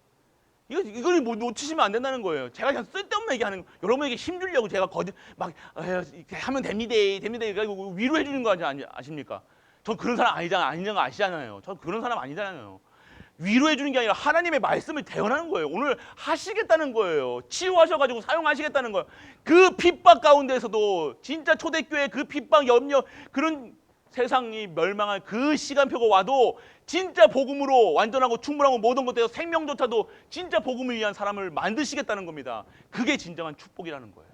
이걸 놓치시면 안 된다는 거예요. 제가 그냥 쓸데없는 얘기하는, 여러분에게 힘주려고 제가 하면 됩니다. 이거 위로해 주는 거 아십니까? 저 그런 사람 아니잖아요. 아시잖아요. 저 그런 사람 아니잖아요. 위로해 주는 게 아니라 하나님의 말씀을 대언하는 거예요. 오늘 하시겠다는 거예요. 치유하셔가지고 사용하시겠다는 거예요. 그 핍박 가운데서도 진짜 초대교회 그 핍박, 염려, 그런 세상이 멸망할 그 시간표가 와도 진짜 복음으로 완전하고 충분하고 모든 것들에서 생명조차도 진짜 복음을 위한 사람을 만드시겠다는 겁니다. 그게 진정한 축복이라는 거예요.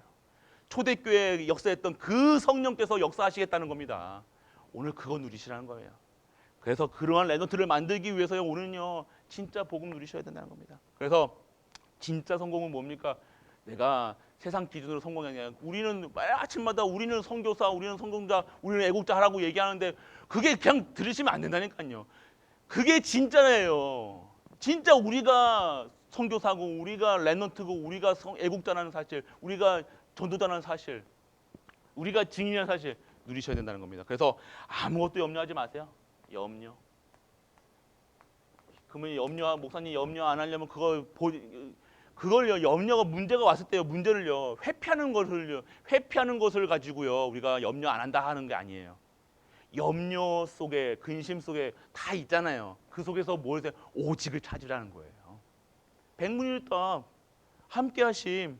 초대교회에 역사했던 그 성령께서 역사하시겠다는 겁니다. 오늘 그거 누리시라는 거예요. 그래서 그러한 레너트를 만들기 위해서 오늘은요 진짜 복음 누리셔야 된다는 겁니다. 그래서 진짜 성공은 뭡니까? 내가 세상 기준으로 성공이 아니라 우리는 아침마다 우리는 선교사, 우리는 성공자, 우리는 애국자 하라고 얘기하는데 그게 그냥 들으시면 안 된다니까요. 그게 진짜예요. 진짜 우리가 선교사고 우리가 렘넌트고 우리가 애국자라는 사실, 우리가 전도자라는 사실, 우리가 증인이라는 사실 누리셔야 된다는 겁니다. 그래서 아무것도 염려하지 마세요. 염려. 그러면 목사님 염려 안 하려면 그걸요 염려가 문제가 왔을 때요 문제를요 회피하는 것을 가지고요 우리가 염려 안 한다 하는 게 아니에요. 염려 속에 근심 속에 다 있잖아요. 그 속에서 뭘 해서 오직을 찾으라는 거예요. 백문일답 함께하심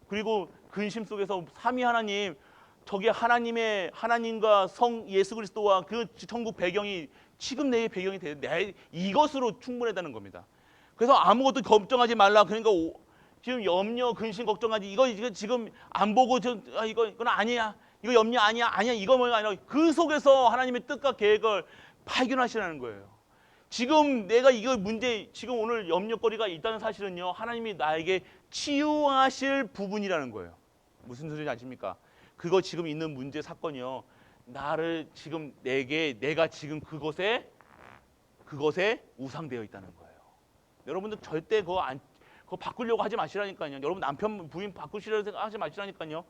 그리고 근심 속에서 삼위 하나님 저게 하나님과 성 예수 그리스도와 그 천국 배경이 지금 내 배경이 돼 이것으로 충분하다는 겁니다. 그래서 아무것도 걱정하지 말라. 그러니까 지금 염려, 근심, 걱정하지 이거 지금 안 보고 이건 아니야. 이거 염려 아니야. 이거 뭐가 아니라 그 속에서 하나님의 뜻과 계획을 발견하시라는 거예요. 지금 내가 이거 문제 지금 오늘 염려거리가 있다는 사실은요. 하나님이 나에게 치유하실 부분이라는 거예요. 무슨 소리인지 아십니까? 그거 지금 있는 문제 사건이요. 나를 지금 내가 지금 그것에 우상되어 있다는 거예요. 여러분들 절대 그거 바꾸려고 하지 마시라니까요. 여러분 남편 부인 바꾸시려고 생각하지 마시라니까요.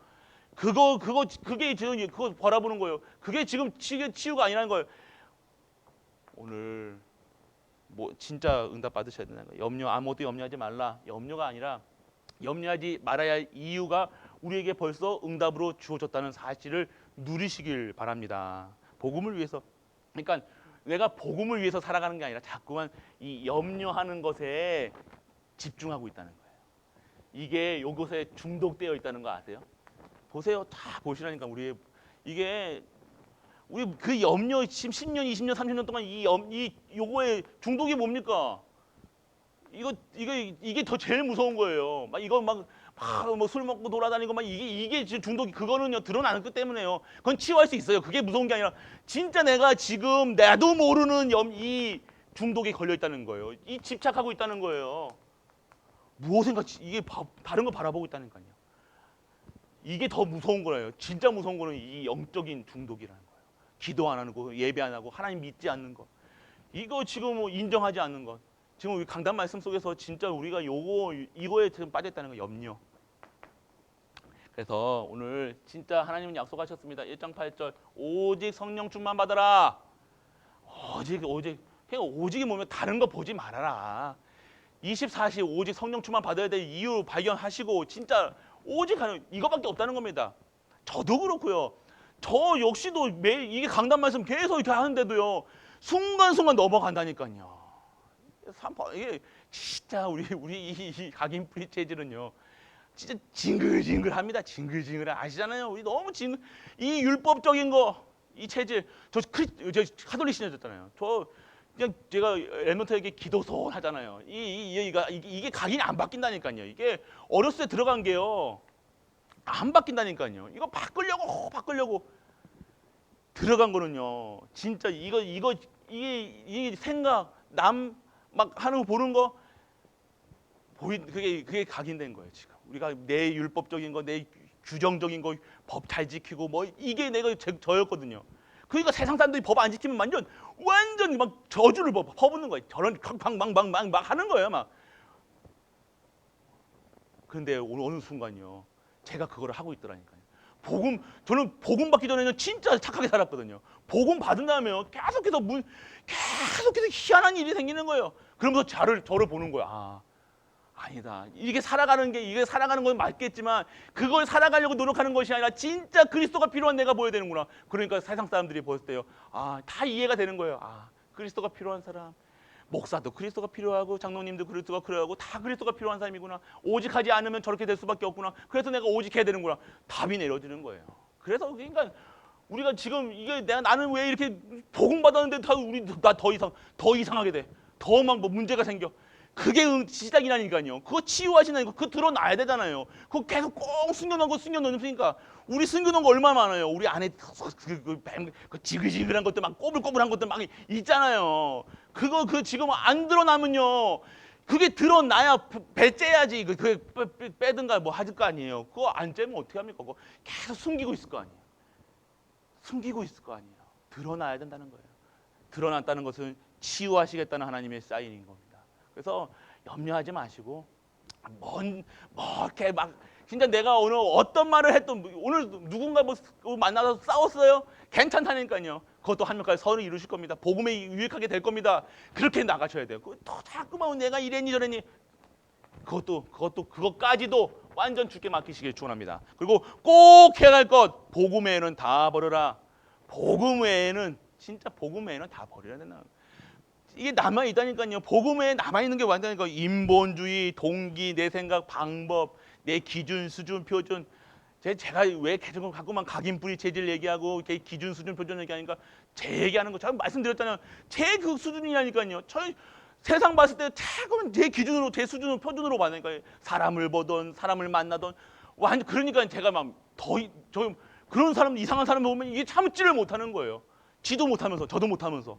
그게 지금 그거 바라보는 거예요. 그게 지금 치유가 아니라는 거예요. 오늘 뭐 진짜 응답 받으셔야 되는 거예요. 아무것도 염려하지 말라. 염려가 아니라 염려하지 말아야 할 이유가 우리에게 벌써 응답으로 주어졌다는 사실을 누리시길 바랍니다. 복음을 위해서. 그러니까 내가 복음을 위해서 살아가는 게 아니라 자꾸만 이 염려하는 것에 집중하고 있다는 거예요. 이게 요것에 중독되어 있다는 거 아세요? 보세요. 다 보시라니까 우리 그 염려 지금 10년, 20년, 30년 동안 요거에 중독이 뭡니까? 이게 더 제일 무서운 거예요. 뭐 술 먹고 돌아다니고 이게 지금 중독이 그거는요 드러나는 것 때문에요. 그건 치유할 수 있어요. 그게 무서운 게 아니라 진짜 내가 지금 나도 모르는 이 중독에 걸려 있다는 거예요. 이 집착하고 있다는 거예요. 무엇인가 이게 다른 거 바라보고 있다니까요. 이게 더 무서운 거예요. 진짜 무서운 거는 이 영적인 중독이라는 거예요. 기도 안 하는 거, 예배 안 하고 하나님 믿지 않는 거. 이거 지금 뭐 인정하지 않는 것. 지금 우리 강단 말씀 속에서 진짜 우리가 이거에 지금 빠졌다는 거 염려. 그래서 오늘 진짜 하나님은 약속하셨습니다. 1장 8절 오직 성령 충만 받아라. 오직이 뭐면 다른 거 보지 말아라. 24시 오직 성령 충만 받아야 될 이유 발견하시고 진짜 오직 하는 이거밖에 없다는 겁니다. 저도 그렇고요. 저 역시도 매일 이게 강단 말씀 계속 이렇게 하는데도요. 순간순간 넘어간다니까요. 이게 진짜 우리 이 각인 프리 체질은요. 진짜 징글징글합니다. 징글징글 아시잖아요. 우리 너무 이 율법적인 거, 이 체질. 저 카톨릭 신자였잖아요. 그냥 제가 렘넌트에게 기도서 하잖아요. 이게 각인이 안 바뀐다니까요. 이게 어렸을 때 들어간 게요. 안 바뀐다니까요. 이거 바꾸려고 들어간 거는요. 진짜 이게 생각 막 하는 거 보는 거 그게 각인된 거예요. 지금 우리가 내 율법적인 거, 내 규정적인 거, 법 잘 지키고 뭐 이게 내가 저였거든요. 그러니까 세상 사람들이 법 안 지키면 완전 막 저주를 퍼붓는 거예요. 저런 막 하는 거예요, 막. 그런데 어느 순간요, 제가 그거를 하고 있더라니까요. 저는 복음 받기 전에는 진짜 착하게 살았거든요. 복음 받은 다음에요, 계속해서 희한한 일이 생기는 거예요. 그러면서 저를 보는 거야. 아니다. 이게 살아가는 건 맞겠지만 그걸 살아가려고 노력하는 것이 아니라 진짜 그리스도가 필요한 내가 보여야 되는구나. 그러니까 세상 사람들이 봤을 때요. 다 이해가 되는 거예요. 그리스도가 필요한 사람. 목사도 그리스도가 필요하고 장로님도 그리스도가 필요하고 다 그리스도가 필요한 사람이구나. 오직하지 않으면 저렇게 될 수밖에 없구나. 그래서 내가 오직해야 되는구나. 답이 내려지는 거예요. 그래서 그러니까 우리가 지금 이게 나는 왜 이렇게 복음 받았는데 나 더 이상하게 돼. 더 막 뭐 문제가 생겨. 그게 시작이라니까요. 그거 치유하시는 거 그거 드러나야 되잖아요. 그거 계속 꼭 숨겨놓으니까 우리 숨겨놓은 거 얼마나 많아요. 우리 안에 그 지글지글한 것들 막 꼬불꼬불한 것들 막 있잖아요. 그거 지금 안 드러나면요. 그게 드러나야 배째야지. 빼든가 뭐 하실 거 아니에요. 그거 안 째면 어떻게 합니까? 그거 계속 숨기고 있을 거 아니에요. 숨기고 있을 거 아니에요. 드러나야 된다는 거예요. 드러났다는 것은 치유하시겠다는 하나님의 사인인 겁니다. 그래서 염려하지 마시고 뭐 이렇게 막 진짜 내가 오늘 어떤 말을 했던 오늘 누군가 뭐 만나서 싸웠어요? 괜찮다니까요. 그것도 한 명까지 선을 이루실 겁니다. 복음에 유익하게 될 겁니다. 그렇게 나가셔야 돼요. 또 자꾸만 내가 이랬니 저랬니 그것까지도 완전 주께 맡기시길 축원합니다. 그리고 꼭 해야 할 것 복음 외에는 다 버려라. 복음 외에는 진짜 복음 외에는 다 버려야 된다. 이게 남아 있다니까요. 복음 외에 남아 있는 게 완전히 인본주의, 동기, 내 생각, 방법, 내 기준, 수준, 표준. 제가 왜 계속 자꾸만 각인뿌리 체질 얘기하고 기준, 수준, 표준 얘기하니까 제 얘기하는 거 제가 말씀드렸잖아요. 제 그 수준이라니까요. 세상 봤을 때 자꾸만 제 기준으로, 제 수준으로, 표준으로 받으니까 사람을 보던, 사람을 만나던 완전 그러니까 제가 저 그런 사람 이상한 사람 보면 이게 참지를 못하는 거예요. 지도 못하면서, 저도 못하면서.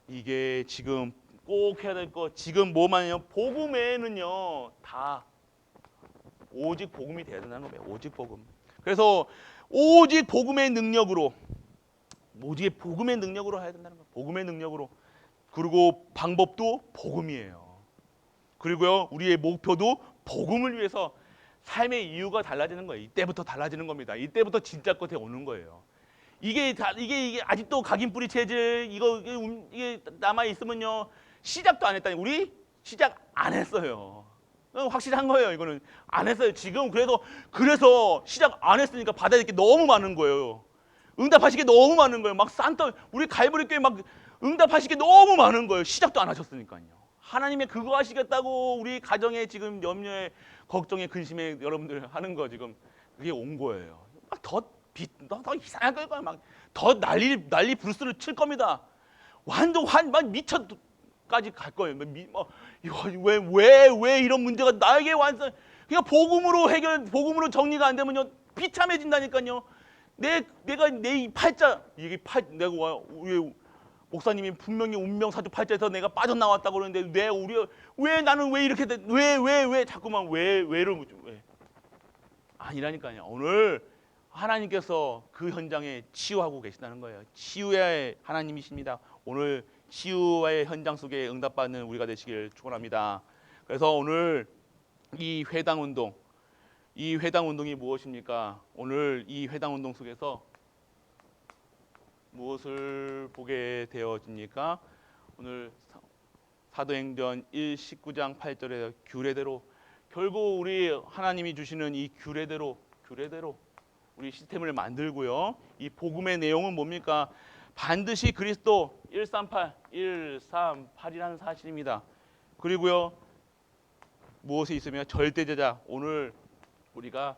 이게 지금 꼭 해야 될 거 지금 뭐만요? 복음 외에는요 다 오직 복음이 돼야 된다는 겁니다. 오직 복음. 그래서 오직 복음의 능력으로 해야 된다는 거예요. 복음의 능력으로. 그리고 방법도 복음이에요. 그리고요 우리의 목표도 복음을 위해서 삶의 이유가 달라지는 거예요. 이때부터 달라지는 겁니다. 이때부터 진짜 끝에 오는 거예요. 이게 아직도 각인뿌리 체질 이게 남아 있으면요 시작도 안 했다니. 우리 시작 안 했어요. 확실한 거예요. 이거는 안 했어요. 지금 그래서 시작 안 했으니까 받아야 될 게 너무 많은 거예요. 응답하실 게 너무 많은 거예요. 막 우리 갈보리 교회 막 응답하실 게 너무 많은 거예요. 시작도 안 하셨으니까요. 하나님의 그거 하시겠다고 우리 가정에 지금 염려에 걱정에 근심에 여러분들 하는 거 지금 그게 온 거예요. 막 더 이상할 거예요. 막 더 난리 브루스를 칠 겁니다. 완전 막 미쳐까지 갈 거예요. 왜 이런 문제가 나에게 완전 그러니까 복음으로 정리가 안 되면요 비참해진다니까요. 내가 내 팔자 내가 우리 목사님이 분명히 운명사주 팔자에서 내가 빠져나왔다고 그러는데 왜 나는 왜 이렇게 돼? 왜 자꾸만 왜를 왜 아니라니까요. 오늘 하나님께서 그 현장에 치유하고 계시다는 거예요. 치유의 하나님이십니다. 오늘 치유의 현장 속에 응답받는 우리가 되시길 축원합니다. 그래서 오늘 이 회당 운동이 무엇입니까? 오늘 이 회당 운동 속에서 무엇을 보게 되어집니까? 오늘 사도행전 19장 8절에 규례대로 결국 우리 하나님이 주시는 이 규례대로 우리 시스템을 만들고요. 이 복음의 내용은 뭡니까? 반드시 그리스도 138이라는 사실입니다. 그리고요. 무엇이 있으면 절대 제자. 오늘 우리가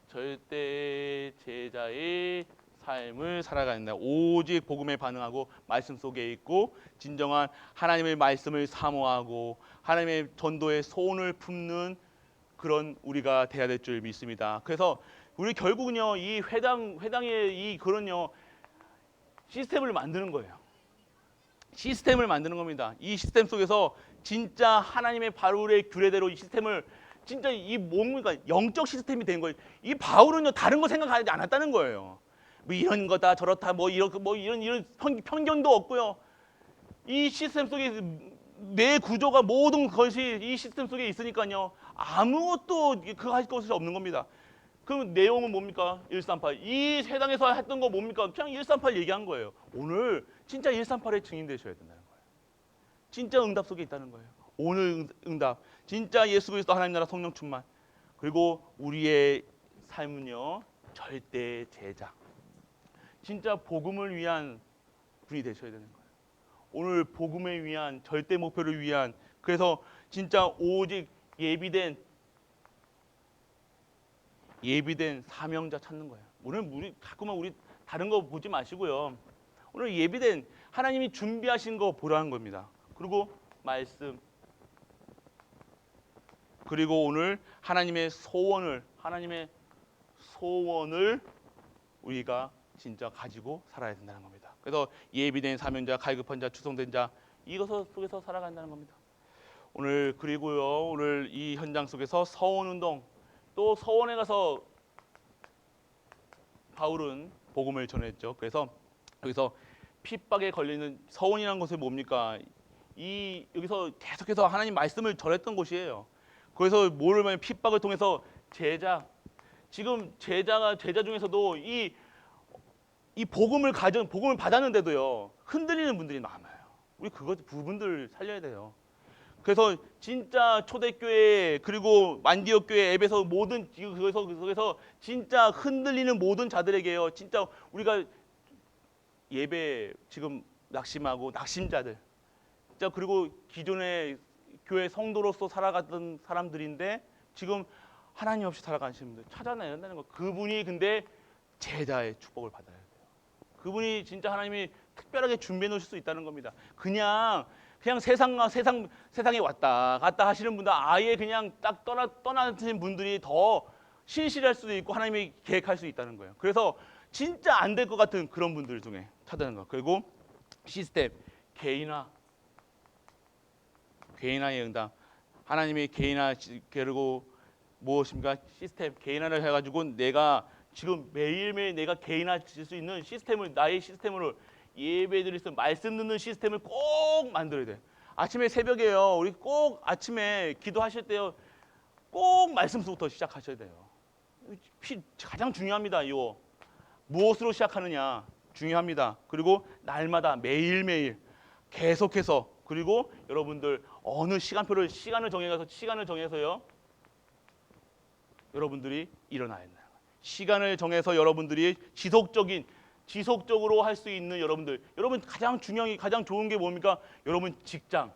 절대 제자의 삶을 살아간다. 오직 복음에 반응하고 말씀 속에 있고 진정한 하나님의 말씀을 사모하고 하나님의 전도에 손을 품는 그런 우리가 돼야 될 줄 믿습니다. 그래서 우리 결국은요 이 회당의 이 그런요 시스템을 만드는 거예요. 시스템을 만드는 겁니다. 이 시스템 속에서 진짜 하나님의 바울의 규례대로 이 시스템을 진짜 이 뭔가 영적 시스템이 된 거예요. 이 바울은요 다른 거 생각하지 않았다는 거예요. 뭐 이런 거다 저렇다 이런 편견도 없고요. 이 시스템 속에 내 구조가 모든 것이 이 시스템 속에 있으니까요. 아무것도 그거 할 것이 없는 겁니다. 그럼 내용은 뭡니까? 138. 이 세상에서 했던 거 뭡니까? 그냥 138 얘기한 거예요. 오늘 진짜 138의 증인 되셔야 된다는 거예요. 진짜 응답 속에 있다는 거예요. 오늘 응답. 진짜 예수 그리스도 하나님 나라 성령 충만. 그리고 우리의 삶은요. 절대 제자. 진짜 복음을 위한 분이 되셔야 되는 거예요. 오늘 복음을 위한 절대 목표를 위한 그래서 진짜 오직 예비된 사명자 찾는 거예요. 오늘 가끔은 우리 다른 거 보지 마시고요. 오늘 예비된 하나님이 준비하신 거 보라는 겁니다. 그리고 말씀, 그리고 오늘 하나님의 소원을 우리가 진짜 가지고 살아야 된다는 겁니다. 그래서 예비된 사명자, 갈급한 자, 추성된 자 이것 속에서 살아간다는 겁니다. 오늘 그리고요, 오늘 이 현장 속에서 서원운동, 또 서원에 가서 바울은 복음을 전했죠. 그래서 여기서 핍박에 걸리는 서원이라는 것이 뭡니까? 여기서 계속해서 하나님 말씀을 전했던 곳이에요. 그래서 뭐를 말하면 핍박을 통해서 지금 제자 중에서도 이 복음을 받았는데도요 흔들리는 분들이 많아요. 우리 부분들 살려야 돼요. 그래서 진짜 초대교회 그리고 만디옥 교회 앱에서 모든 그래서 진짜 흔들리는 모든 자들에게요. 진짜 우리가 예배 지금 낙심자들, 진짜 그리고 기존의 교회 성도로서 살아갔던 사람들인데 지금 하나님 없이 살아가시는 분들 찾아내야 된다는 거. 그분이 근데 제자의 축복을 받아야 돼요. 그분이 진짜 하나님이 특별하게 준비해 놓으실 수 있다는 겁니다. 그냥 세상에 왔다 갔다 하시는 분들, 아예 그냥 딱 떠나신 분들이 더 신실할 수도 있고 하나님이 계획할 수 있다는 거예요. 그래서 진짜 안 될 것 같은 그런 분들 중에 찾아내는 거. 그리고 시스템, 개인화의 응답. 하나님이 그리고 무엇입니까? 시스템, 개인화를 해가지고 내가 지금 매일매일 내가 개인화할 수 있는 시스템을, 나의 시스템으로 예배드릴 수 있는 말씀 듣는 시스템을 꼭 만들어야 돼. 아침에 새벽에요, 우리 꼭 아침에 기도하실 때요, 꼭 말씀부터 시작하셔야 돼요. 가장 중요합니다. 이거 무엇으로 시작하느냐 중요합니다. 그리고 날마다 매일매일 계속해서, 그리고 여러분들 어느 시간을 정해서요 여러분들이 일어나야 된다. 시간을 정해서 여러분들이 지속적으로 할 수 있는 여러분 가장 좋은 게 뭡니까? 여러분 직장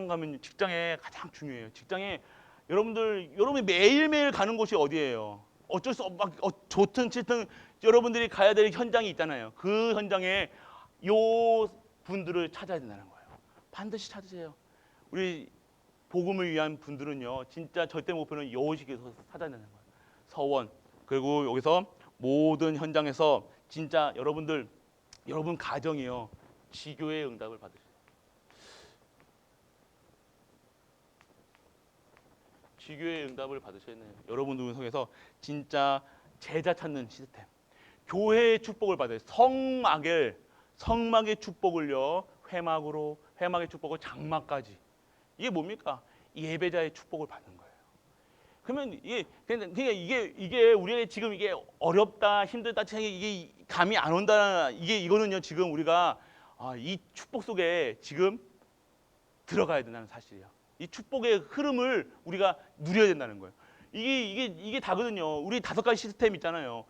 가면 직장에 가장 중요해요. 직장에 여러분이 매일매일 가는 곳이 어디예요? 어쩔 수 없, 좋든 싫든 여러분들이 가야 될 현장이 있잖아요. 그 현장에 요 분들을 찾아야 된다는 거예요. 반드시 찾으세요. 우리 복음을 위한 분들은요, 진짜 절대 목표는 요식에서 찾아야 되는 거예요. 서원. 그리고 여기서 모든 현장에서 진짜 여러분 가정이요, 지교의 응답을 받으세요. 지교의 응답을 받으셔야 돼요. 여러분들 속에서 진짜 제자 찾는 시스템, 교회의 축복을 받아요. 성막의 축복을요, 회막의 축복을 장막까지. 이게 뭡니까? 예배자의 축복을 받는 거예요. 그러면 이게 우리가 지금 이게 어렵다, 힘들다, 이게 감이 안 온다. 이거는요, 지금 우리가 이 축복 속에 지금 들어가야 된다는 사실이에요. 이 축복의 흐름을 우리가 누려야 된다는 거예요. 이게 다거든요. 우리 5가지 시스템 있잖아요.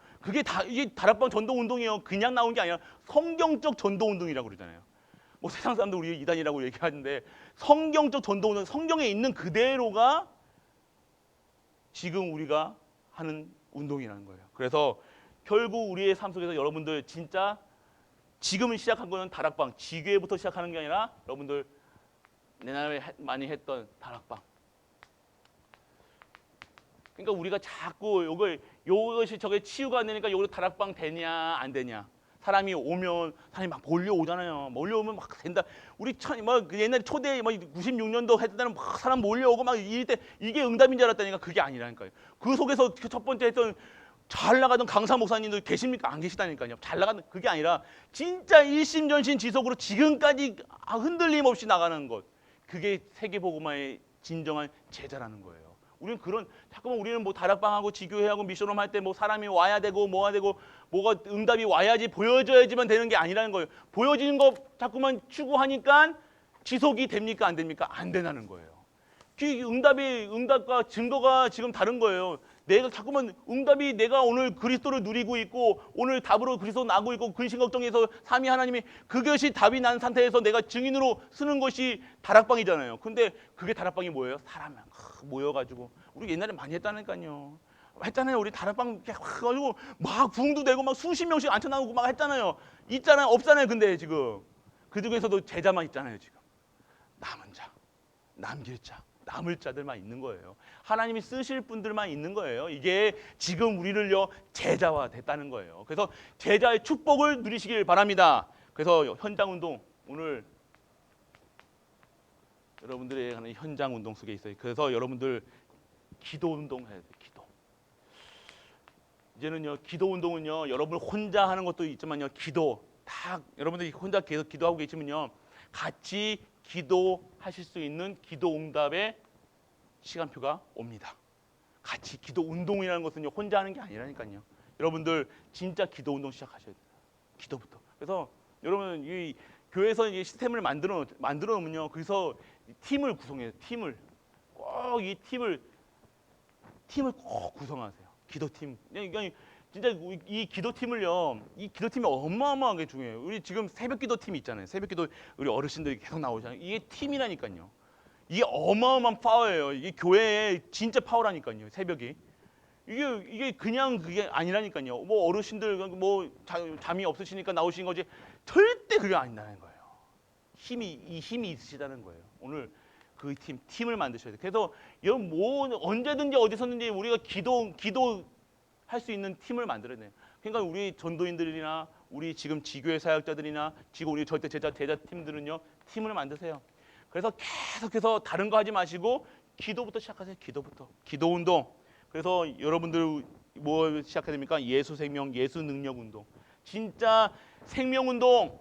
이게 다락방 전도 운동이요. 그냥 나온 게 아니라 성경적 전도 운동이라고 그러잖아요. 뭐 세상 사람들 우리 이단이라고 얘기하는데, 성경적 전도 운동, 성경에 있는 그대로가 지금 우리가 하는 운동이라는 거예요. 그래서 결국 우리의 삶 속에서 여러분들 진짜 지금 시작한 거는 다락방, 지교회부터 시작하는 게 아니라 여러분들 옛날에 많이 했던 다락방. 그러니까 우리가 자꾸 이것이 저게 치유가 안 되니까 요거 다락방 되냐 안 되냐. 사람이 막 몰려오잖아요. 몰려오면 막 된다. 우리 옛날에 초대 96년도 했을 때는 막 사람 몰려오고 막 이럴 때 이게 응답인 줄 알았다니까. 그게 아니라니까요. 그 속에서 첫 번째 했던 잘 나가던 강사 목사님들 계십니까? 안 계시다니까요. 잘 나가는 그게 아니라 진짜 일심전심 지속으로 지금까지 흔들림 없이 나가는 것. 그게 세계복음화의 진정한 제자라는 거예요. 우리는 뭐 다락방하고 지교회하고 미션홈 할 때 뭐 사람이 와야 되고 뭐가 되고 뭐가 응답이 와야지 보여줘야지만 되는 게 아니라는 거예요. 보여지는 거 자꾸만 추구하니까 지속이 됩니까? 안 됩니까? 안 되는 거예요. 응답과 증거가 지금 다른 거예요. 내가 오늘 그리스도를 누리고 있고 오늘 답으로 그리스도 나고 있고 근심 걱정해서 삼위 하나님이 그것이 답이 난 상태에서 내가 증인으로 쓰는 것이 다락방이잖아요. 근데 그게 다락방이 뭐예요? 사람 모여가지고 우리 옛날에 많이 했다니까요. 했잖아요. 우리 다락방 가지고 막 부흥도 되고 막 수십 명씩 앉혀 나오고 막 했잖아요. 있잖아요, 없잖아요. 근데 지금 그 중에서도 제자만 있잖아요. 지금 남은 자, 남길 자, 남을 자들만 있는 거예요. 하나님이 쓰실 분들만 있는 거예요. 이게 지금 우리를요 제자화 됐다는 거예요. 그래서 제자의 축복을 누리시길 바랍니다. 그래서 현장 운동 오늘 여러분들이 하는 현장 운동 속에 있어요. 그래서 여러분들 기도 운동 해야 돼요. 기도. 이제는요 기도 운동은요 여러분 혼자 하는 것도 있지만요 기도 다 여러분들이 혼자 계속 기도하고 계시면요 같이 기도하실 수 있는 기도 응답의 시간표가 옵니다. 같이 기도 운동이라는 것은요 혼자 하는 게 아니라니까요. 여러분들 진짜 기도 운동 시작하셔야 돼요. 기도부터. 그래서 여러분 이 교회에서 이 시스템을 만들어 놓으면요 그래서 팀을 구성해요. 팀을 꼭 이 팀을 꼭 구성하세요. 기도팀. 그러니까 진짜 이 기도팀을요. 이 기도팀이 어마어마하게 중요해요. 우리 지금 새벽기도 팀 있잖아요. 새벽기도 우리 어르신들이 계속 나오잖아요. 이게 팀이라니까요. 이게 어마어마한 파워예요. 이게 교회의 진짜 파워라니까요. 새벽이. 이게 그냥 그게 아니라니까요. 뭐 어르신들 뭐 잠이 없으시니까 나오신 거지. 절대 그게 아니라는 거예요. 이 힘이 있으시다는 거예요. 오늘 그 팀을 만드셔야 돼요. 그래서 뭐 언제든지 어디서든지 우리가 기도할 수 있는 팀을 만들어야 돼요. 그러니까 우리 전도인들이나 우리 지금 지교회 사역자들이나 지금 우리 절대 제자 팀들은요 팀을 만드세요. 그래서 계속해서 다른 거 하지 마시고 기도부터 시작하세요. 기도 운동. 그래서 여러분들 뭐 시작해야 됩니까? 예수 생명, 예수 능력 운동. 진짜 생명 운동.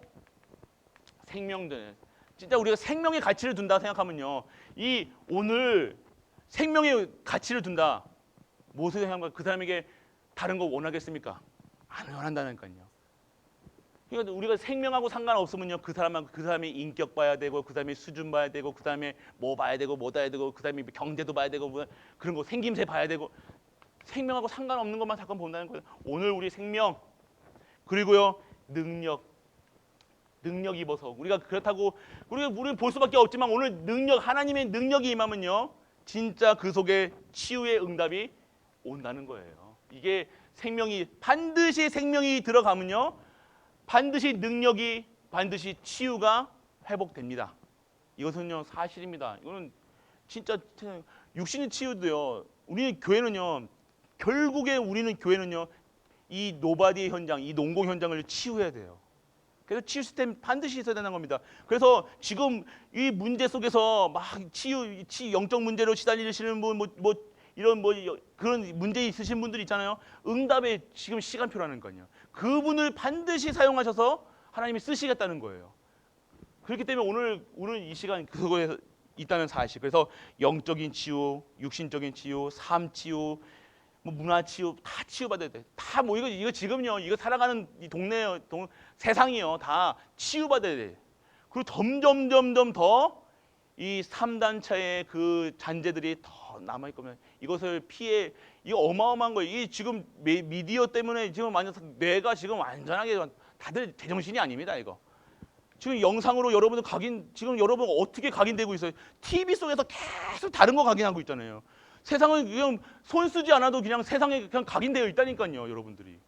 생명들. 진짜 우리가 생명의 가치를 둔다 생각하면요. 이 오늘 생명의 가치를 둔다. 무엇을 생각하면 그 사람에게 다른 거 원하겠습니까? 안 원한다니까요. 그러니까 우리가 생명하고 상관없으면요. 그 사람의 인격 봐야 되고 그 사람의 수준 봐야 되고 그 사람의 뭐 봐야 되고 뭐 봐야 되고 그 사람의 경제도 봐야 되고 뭐 그런 거 생김새 봐야 되고 생명하고 상관없는 것만 잠깐 본다는 거예요. 오늘 우리 생명 그리고요. 능력 입어서 우리가 그렇다고 우리는 볼 수밖에 없지만 오늘 하나님의 능력이 임하면요 진짜 그 속에 치유의 응답이 온다는 거예요. 이게 반드시 생명이 들어가면요 반드시 능력이 반드시 치유가 회복됩니다. 이것은요 사실입니다. 이거는 진짜 육신의 치유도요. 결국에 우리는 교회는요 이 노바디의 현장, 이 농공 현장을 치유해야 돼요. 그래서 치유 시스템 반드시 있어야 되는 겁니다. 그래서 지금 이 문제 속에서 막 영적 문제로 시달리시는 분, 그런 문제 있으신 분들 있잖아요. 응답의 지금 시간표라는 거예요. 그분을 반드시 사용하셔서 하나님이 쓰시겠다는 거예요. 그렇기 때문에 오늘 이 시간 그거에 있다는 사실. 그래서 영적인 치유, 육신적인 치유, 삶 치유, 뭐 문화 치유 다 치유받아야 돼. 다 뭐 이거 지금요. 이거 살아가는 이 세상이요. 다 치유받아야 돼. 그리고 점점 더 이 3단체의 그 잔재들이 더 남아 있거든요. 이것을 피해 이거 어마어마한 거예요. 이 지금 미디어 때문에 지금 완전 뇌가 지금 완전하게 다들 제정신이 아닙니다. 이거. 지금 영상으로 여러분들 지금 여러분 어떻게 각인되고 있어요? TV 속에서 계속 다른 거 각인하고 있잖아요. 세상은 그냥 손 쓰지 않아도 그냥 세상에 그냥 각인되어 있다니까요, 여러분들이.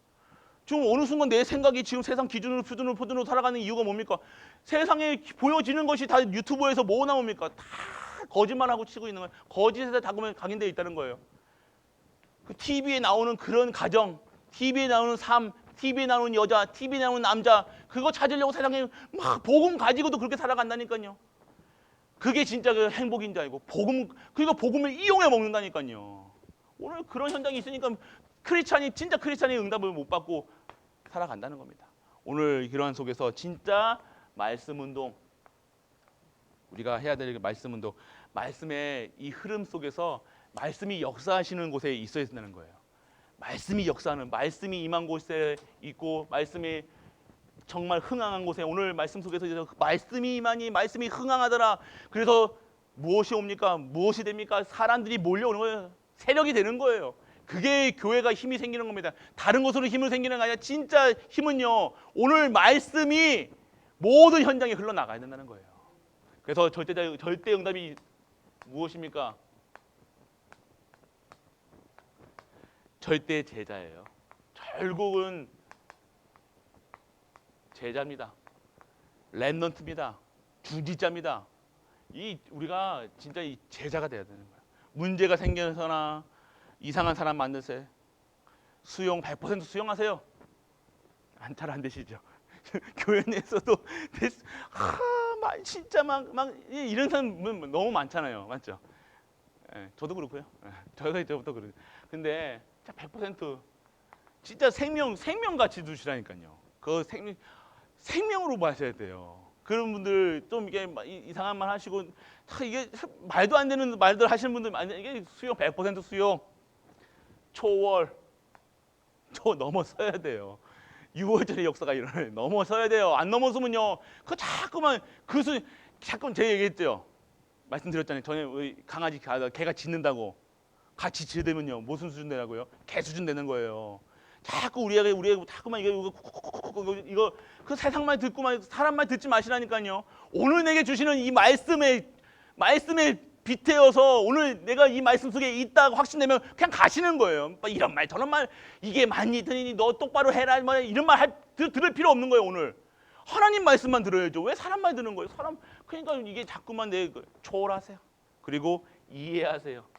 지금 어느 순간 내 생각이 지금 세상 기준으로 표준으로 살아가는 이유가 뭡니까? 세상에 보여지는 것이 다 유튜브에서 뭐 나옵니까? 다 거짓말하고 치고 있는 거예요. 거짓에 다 각인되어 있다는 거예요. 그 TV에 나오는 그런 가정, TV에 나오는 삶, TV에 나오는 여자, TV에 나오는 남자 그거 찾으려고 세상에 막 복음 가지고도 그렇게 살아간다니까요. 그게 진짜 그 행복인 줄 알고 그리고 복음을 이용해 먹는다니까요. 오늘 그런 현장이 있으니까 진짜 크리스찬이 응답을 못 받고 살아간다는 겁니다. 오늘 이러한 속에서 진짜 말씀 운동 우리가 해야 될 말씀 운동 말씀의 이 흐름 속에서 말씀이 역사하시는 곳에 있어야 된다는 거예요. 말씀이 역사하는 말씀이 임한 곳에 있고 말씀이 정말 흥황한 곳에 오늘 말씀 속에서 말씀이 임하니 말씀이 흥황하더라. 그래서 무엇이 옵니까? 무엇이 됩니까? 사람들이 몰려오는 거예요. 세력이 되는 거예요. 그게 교회가 힘이 생기는 겁니다. 다른 것으로 힘을 생기는 게 아니라 진짜 힘은요. 오늘 말씀이 모든 현장에 흘러나가야 된다는 거예요. 그래서 절대 응답이 무엇입니까? 절대 제자예요. 결국은 제자입니다. 렘넌트입니다. 주지자입니다. 이 우리가 진짜 이 제자가 돼야 되는 거야. 문제가 생겨서나 이상한 사람 만드세요. 수용 100% 수용하세요. 잘 안 되시죠? 교회 내에서도 진짜 막 이런 사람 너무 많잖아요, 맞죠? 예, 저도 그렇고요. 예, 저도 그래요. 근데 100% 진짜 생명같이 두시라니까요. 그 생명으로 마셔야 돼요. 그런 분들 좀 이게 이상한 말 하시고 이게 말도 안 되는 말들 하시는 분들 이게 수용 100% 수용 초월 넘어서야 돼요. 6월절의 역사가 일어나요. 넘어서야 돼요. 안 넘어서면요. 그 자꾸만 자꾸 제가 얘기했죠. 말씀드렸잖아요. 전에 우리 강아지 개가 짖는다고 같이 짖으면요. 무슨 수준 되라고요? 개 수준 되는 거예요. 자꾸 우리 애가 자꾸만 이거 그 세상 말 듣고만 사람 말 듣지 마시라니까요. 오늘 내게 주시는 이 말씀에 빗대어서 오늘 내가 이 말씀 속에 있다고 확신되면 그냥 가시는 거예요. 이런 말 저런 말 이게 맞니 드니 너 똑바로 해라 이런 말 들을 필요 없는 거예요. 오늘 하나님 말씀만 들어야죠. 왜 사람 말 듣는 거예요? 그러니까 이게 자꾸만 초월하세요. 그리고 이해하세요.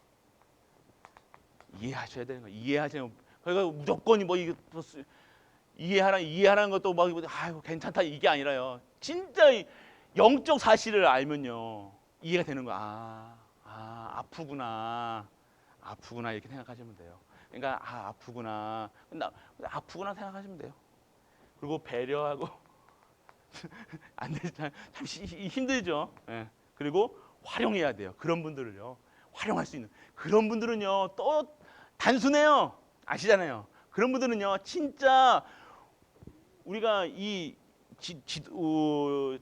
이해하셔야 되는 거예요. 이해하세요. 그러니까 무조건 이게 이해하라는 것도 막 아이고 괜찮다 이게 아니라요. 진짜 영적 사실을 알면요 이해가 되는 거야. 아프구나 이렇게 생각하시면 돼요. 그러니까 아프구나 생각하시면 돼요. 그리고 배려하고 안 되지 참 힘들죠. 예. 그리고 활용해야 돼요. 그런 분들을요 활용할 수 있는 그런 분들은요 또 단순해요. 아시잖아요. 그런 분들은요 진짜 우리가 이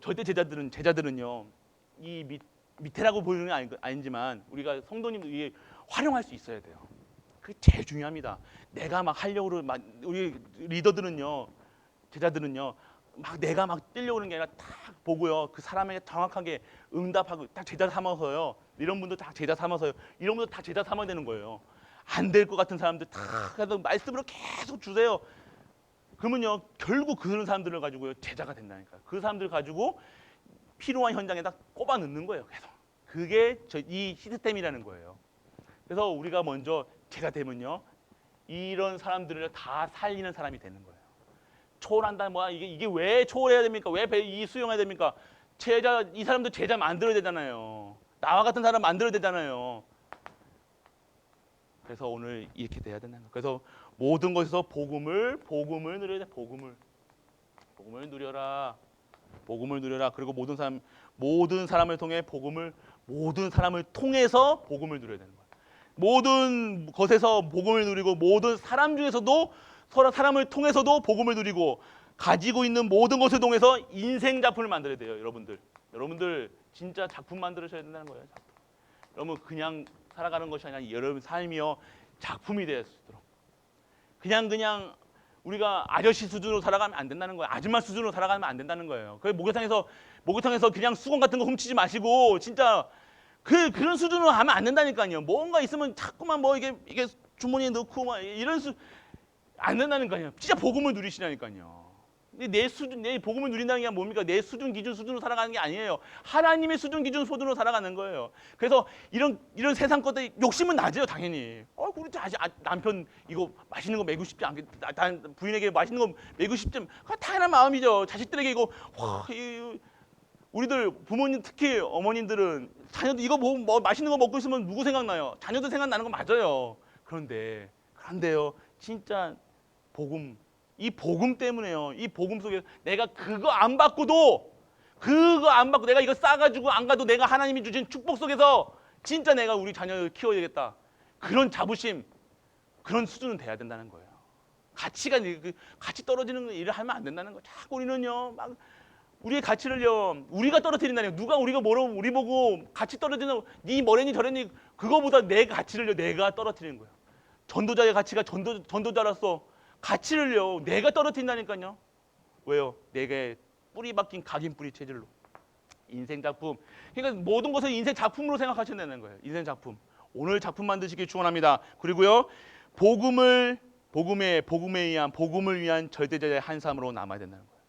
절대 제자들은요 이 밑에라고 보이는 건 아니지만 우리가 성도님들 이게 활용할 수 있어야 돼요. 그게 제일 중요합니다. 내가 막 하려고 우리 리더들은요 제자들은요 막 내가 막 뛰려고 하는 게 아니라 딱 보고요 그 사람에게 정확하게 응답하고 딱 제자 삼아서요. 이런 분들 다 제자 삼아서요. 이런 분들 다 제자 삼아야 되는 거예요. 안 될 것 같은 사람들 다 그래서 말씀으로 계속 주세요. 그러면요 결국 그런 사람들을 가지고요 제자가 된다니까요. 그 사람들 가지고 필요한 현장에다 꼽아 넣는 거예요. 계속 그게 이 시스템이라는 거예요. 그래서 우리가 먼저 제자 되면요 이런 사람들을 다 살리는 사람이 되는 거예요. 초월한다 이게 왜 초월해야 됩니까? 왜 이 수용해야 됩니까? 이 사람도 제자 만들어야 되잖아요. 나와 같은 사람 만들어야 되잖아요. 그래서 오늘 이렇게 돼야 된다는 거예요. 그래서 모든 것에서 복음을 누려야 돼. 복음을 누려라. 그리고 모든 사람을 통해 모든 사람을 통해서 복음을 누려야 되는 거예요. 모든 것에서 복음을 누리고 모든 사람 중에서도 사람을 통해서도 복음을 누리고 가지고 있는 모든 것을 통해서 인생 작품을 만들어야 돼요. 여러분들 진짜 작품 만들으셔야 된다는 거예요. 작품. 여러분 그냥 살아가는 것이 아니라 여러분 삶이요 작품이 될 수 있도록 그냥 우리가 아저씨 수준으로 살아가면 안 된다는 거예요. 아줌마 수준으로 살아가면 안 된다는 거예요. 그 목욕탕에서 그냥 수건 같은 거 훔치지 마시고 진짜 그런 수준으로 하면 안 된다니까요. 뭔가 있으면 자꾸만 이게 주머니에 넣고 안 된다는 거예요. 진짜 복음을 누리시라니까요. 근데 내 복음을 누린다는 게 뭡니까? 내 수준 기준 수준으로 살아가는 게 아니에요. 하나님의 수준 기준 소준으로 살아가는 거예요. 그래서 이런 세상 것들 욕심은 나죠, 당연히. 우리 남편 이거 맛있는 거 먹이고 싶지 않겠다. 부인에게 맛있는 거 먹이고 싶지 않 당연한 마음이죠. 자식들에게 이거 우리들 부모님 특히 어머님들은 자녀들 이거 뭐 맛있는 거 먹고 있으면 누구 생각나요? 자녀들 생각나는 거 맞아요. 그런데요, 진짜 이 복음 때문에요. 이 복음 속에 내가 그거 안 받고도 내가 이거 싸가지고 안 가도 내가 하나님이 주신 축복 속에서 진짜 내가 우리 자녀를 키워야 되겠다. 그런 자부심, 그런 수준은 돼야 된다는 거예요. 같이 떨어지는 일을 하면 안 된다는 거예요. 자꾸 우리는요, 막 우리의 가치를요, 우리가 떨어뜨린다는 거예요. 우리가 우리 보고 같이 떨어지는 니 뭐래니 저래니 그거보다 내 가치를요, 내가 떨어뜨리는 거예요. 전도자의 가치가 전도자로서 가치를요 내가 떨어뜨린다니까요. 왜요? 내게 뿌리 박힌 각인 뿌리 체질로 인생 작품. 그러니까 모든 것을 인생 작품으로 생각하셔야 되는 거예요. 인생 작품. 오늘 작품 만드시길 축원합니다. 그리고요 복음에 의한 복음을 위한 절대자의 한 사람으로 남아야 된다는 거예요.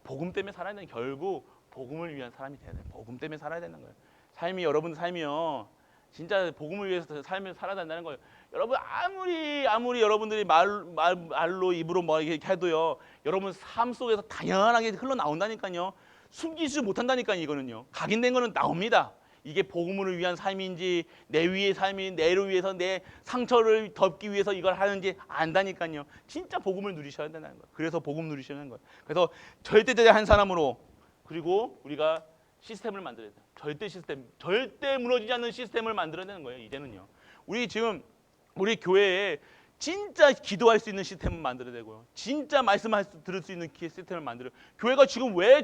복음 때문에 살아야 되는 결국 복음을 위한 사람이 돼야 돼요. 복음 때문에 살아야 되는 거예요. 삶이 여러분 삶이요. 진짜 복음을 위해서 삶을 살아야 된다는 거예요. 여러분 아무리 여러분들이 말로 입으로 뭐 이렇게 해도요. 여러분 삶 속에서 당연하게 흘러나온다니까요. 숨기지 못한다니까요. 이거는요. 각인된 거는 나옵니다. 이게 복음을 위한 삶인지 내 위의 삶이 내를 위해서 내 상처를 덮기 위해서 이걸 하는지 안다니까요. 진짜 복음을 누리셔야 된다는 거예요. 그래서 복음 누리셔야 되는 거예요. 그래서 절대자의 한 사람으로 그리고 우리가 시스템을 만들어야 돼요. 절대 시스템, 절대 무너지지 않는 시스템을 만들어야 되는 거예요. 이제는요. 우리 지금 우리 교회에 진짜 기도할 수 있는 시스템을 만들어야 되고요. 진짜 들을 수 있는 시스템을 만들어요. 교회가 지금 왜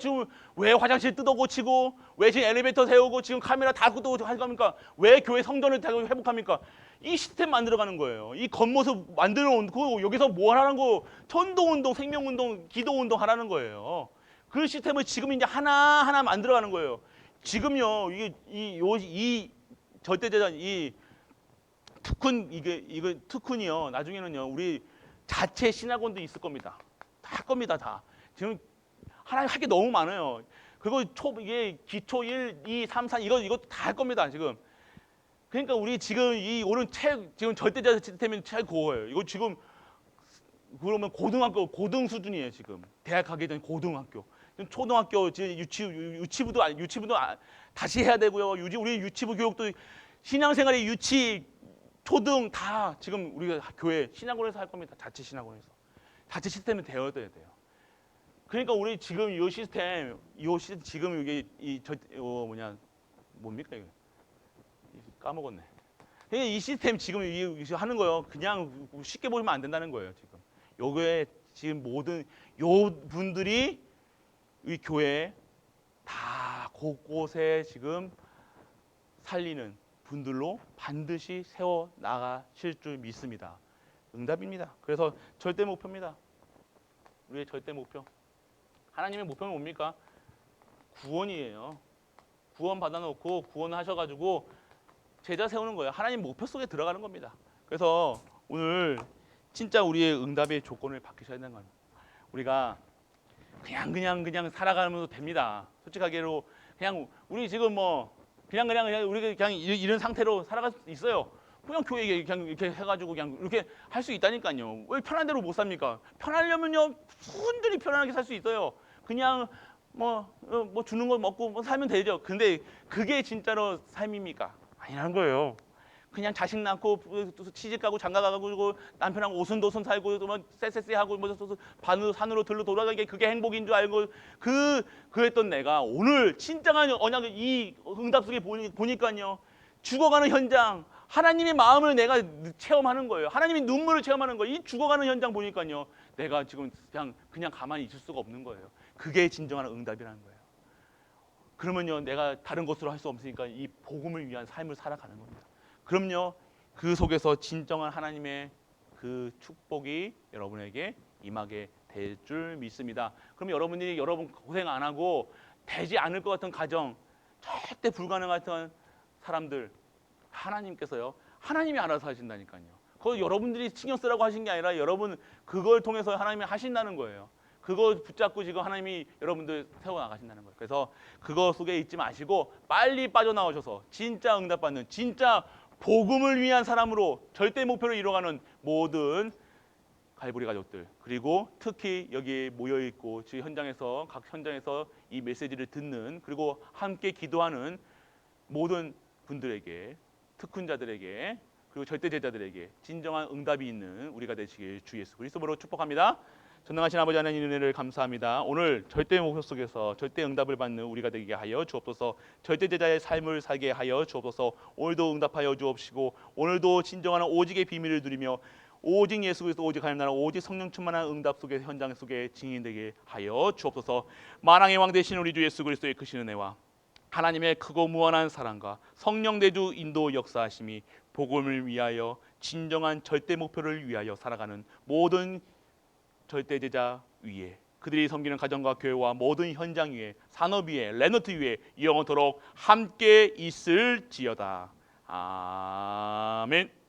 화장실 뜯어 고치고 왜 지금 엘리베이터 세우고 지금 카메라 다 뜯어 할 겁니까? 왜 교회 성전을 회복합니까? 이 시스템 만들어가는 거예요. 이 겉모습 만들어 놓고 여기서 뭐 하라는 거? 전도운동, 생명운동, 기도운동 하라는 거예요. 그 시스템을 지금 이제 하나하나 만들어가는 거예요. 지금요, 이 절대제단, 이 이거 특훈이요. 나중에는요, 우리 자체 신학원도 있을 겁니다. 다 할 겁니다, 다. 지금 하나님 할 게 너무 많아요. 그리고 이게 기초 1, 2, 3, 4 이거 다 할 겁니다, 지금. 그러니까 우리 지금 오늘 지금 절대자 시스템이 최고예요. 이거 지금 그러면 고등 수준이에요, 지금. 대학 가기 전 고등학교. 초등학교, 유치부도 다시 해야 되고요. 우리 유치부 교육도 신앙생활의 유치, 초등 다 지금 우리가 교회 신학원에서 할 겁니다. 자체 신학원에서. 자체 시스템이 되어야 돼요. 그러니까 우리 지금 이 시스템 지금 이게 뭡니까 이거? 까먹었네. 이 시스템 지금 하는 거요. 그냥 쉽게 보시면 안 된다는 거예요. 지금 요거에 지금 모든 요 분들이 이 교회 다 곳곳에 지금 살리는 분들로 반드시 세워 나가실 줄 믿습니다. 응답입니다. 그래서 절대 목표입니다. 우리의 절대 목표. 하나님의 목표는 뭡니까? 구원이에요. 구원 받아놓고 구원하셔가지고 제자 세우는 거예요. 하나님 목표 속에 들어가는 겁니다. 그래서 오늘 진짜 우리의 응답의 조건을 바뀌셔야 되는 거예요. 우리가 그냥 살아가면서 됩니다. 솔직하게로 그냥 우리 지금 뭐 그냥 우리가 그냥 이런 상태로 살아갈 수 있어요. 그냥 교회에 그냥 이렇게 해가지고 그냥 이렇게 할 수 있다니까요. 왜 편한 대로 못 삽니까? 편하려면요 충분히 편안하게 살 수 있어요. 그냥 뭐 주는 거 먹고 뭐 살면 되죠. 근데 그게 진짜로 삶입니까? 아니라는 거예요. 그냥 자식 낳고 시집 가고 장가 가고 남편하고 오순도순 살고 뭐 쎄쎄쎄하고 뭐 산으로 들로 돌아가게 그게 행복인 줄 알고 그랬던 내가 오늘 진정한 언약을 이 응답 속에 보니까요 죽어가는 현장 하나님의 마음을 내가 체험하는 거예요. 하나님의 눈물을 체험하는 거예요. 이 죽어가는 현장 보니까요 내가 지금 그냥 가만히 있을 수가 없는 거예요. 그게 진정한 응답이라는 거예요. 그러면요 내가 다른 것으로 할 수 없으니까 이 복음을 위한 삶을 살아가는 겁니다. 그럼요 그 속에서 진정한 하나님의 그 축복이 여러분에게 임하게 될 줄 믿습니다. 그럼 여러분 고생 안 하고 되지 않을 것 같은 가정 절대 불가능한 사람들 하나님께서요 하나님이 알아서 하신다니까요. 그거 여러분들이 신경 쓰라고 하신 게 아니라 여러분 그걸 통해서 하나님이 하신다는 거예요. 그거 붙잡고 지금 하나님이 여러분들 세워나가신다는 거예요. 그래서 그거 속에 있지 마시고 빨리 빠져나오셔서 진짜 응답받는 진짜 복음을 위한 사람으로 절대 목표를 이뤄가는 모든 갈보리 가족들 그리고 특히 여기에 모여있고 지금 각 현장에서 이 메시지를 듣는 그리고 함께 기도하는 모든 분들에게 특훈자들에게 그리고 절대제자들에게 진정한 응답이 있는 우리가 되시길 주 예수 그리스도로 축복합니다. 전능하신 아버지 하나님 은혜를 감사합니다. 오늘 절대 목표 속에서 절대 응답을 받는 우리가 되게 하여 주옵소서. 절대제자의 삶을 살게 하여 주옵소서. 오늘도 응답하여 주옵시고 오늘도 진정한 오직의 비밀을 누리며 오직 예수 그리스도 오직 하나님 나라 오직 성령 충만한 응답 속에 현장 속에 증인되게 하여 주옵소서. 만왕의 왕 되신 우리 주 예수 그리스도의 크신 은혜와 하나님의 크고 무한한 사랑과 성령 내주 인도 역사하심이 복음을 위하여 진정한 절대 목표를 위하여 살아가는 모든 절대제자 위에 그들이 섬기는 가정과 교회와 모든 현장 위에 산업 위에 레너트 위에 영원토록 함께 있을지어다. 아멘.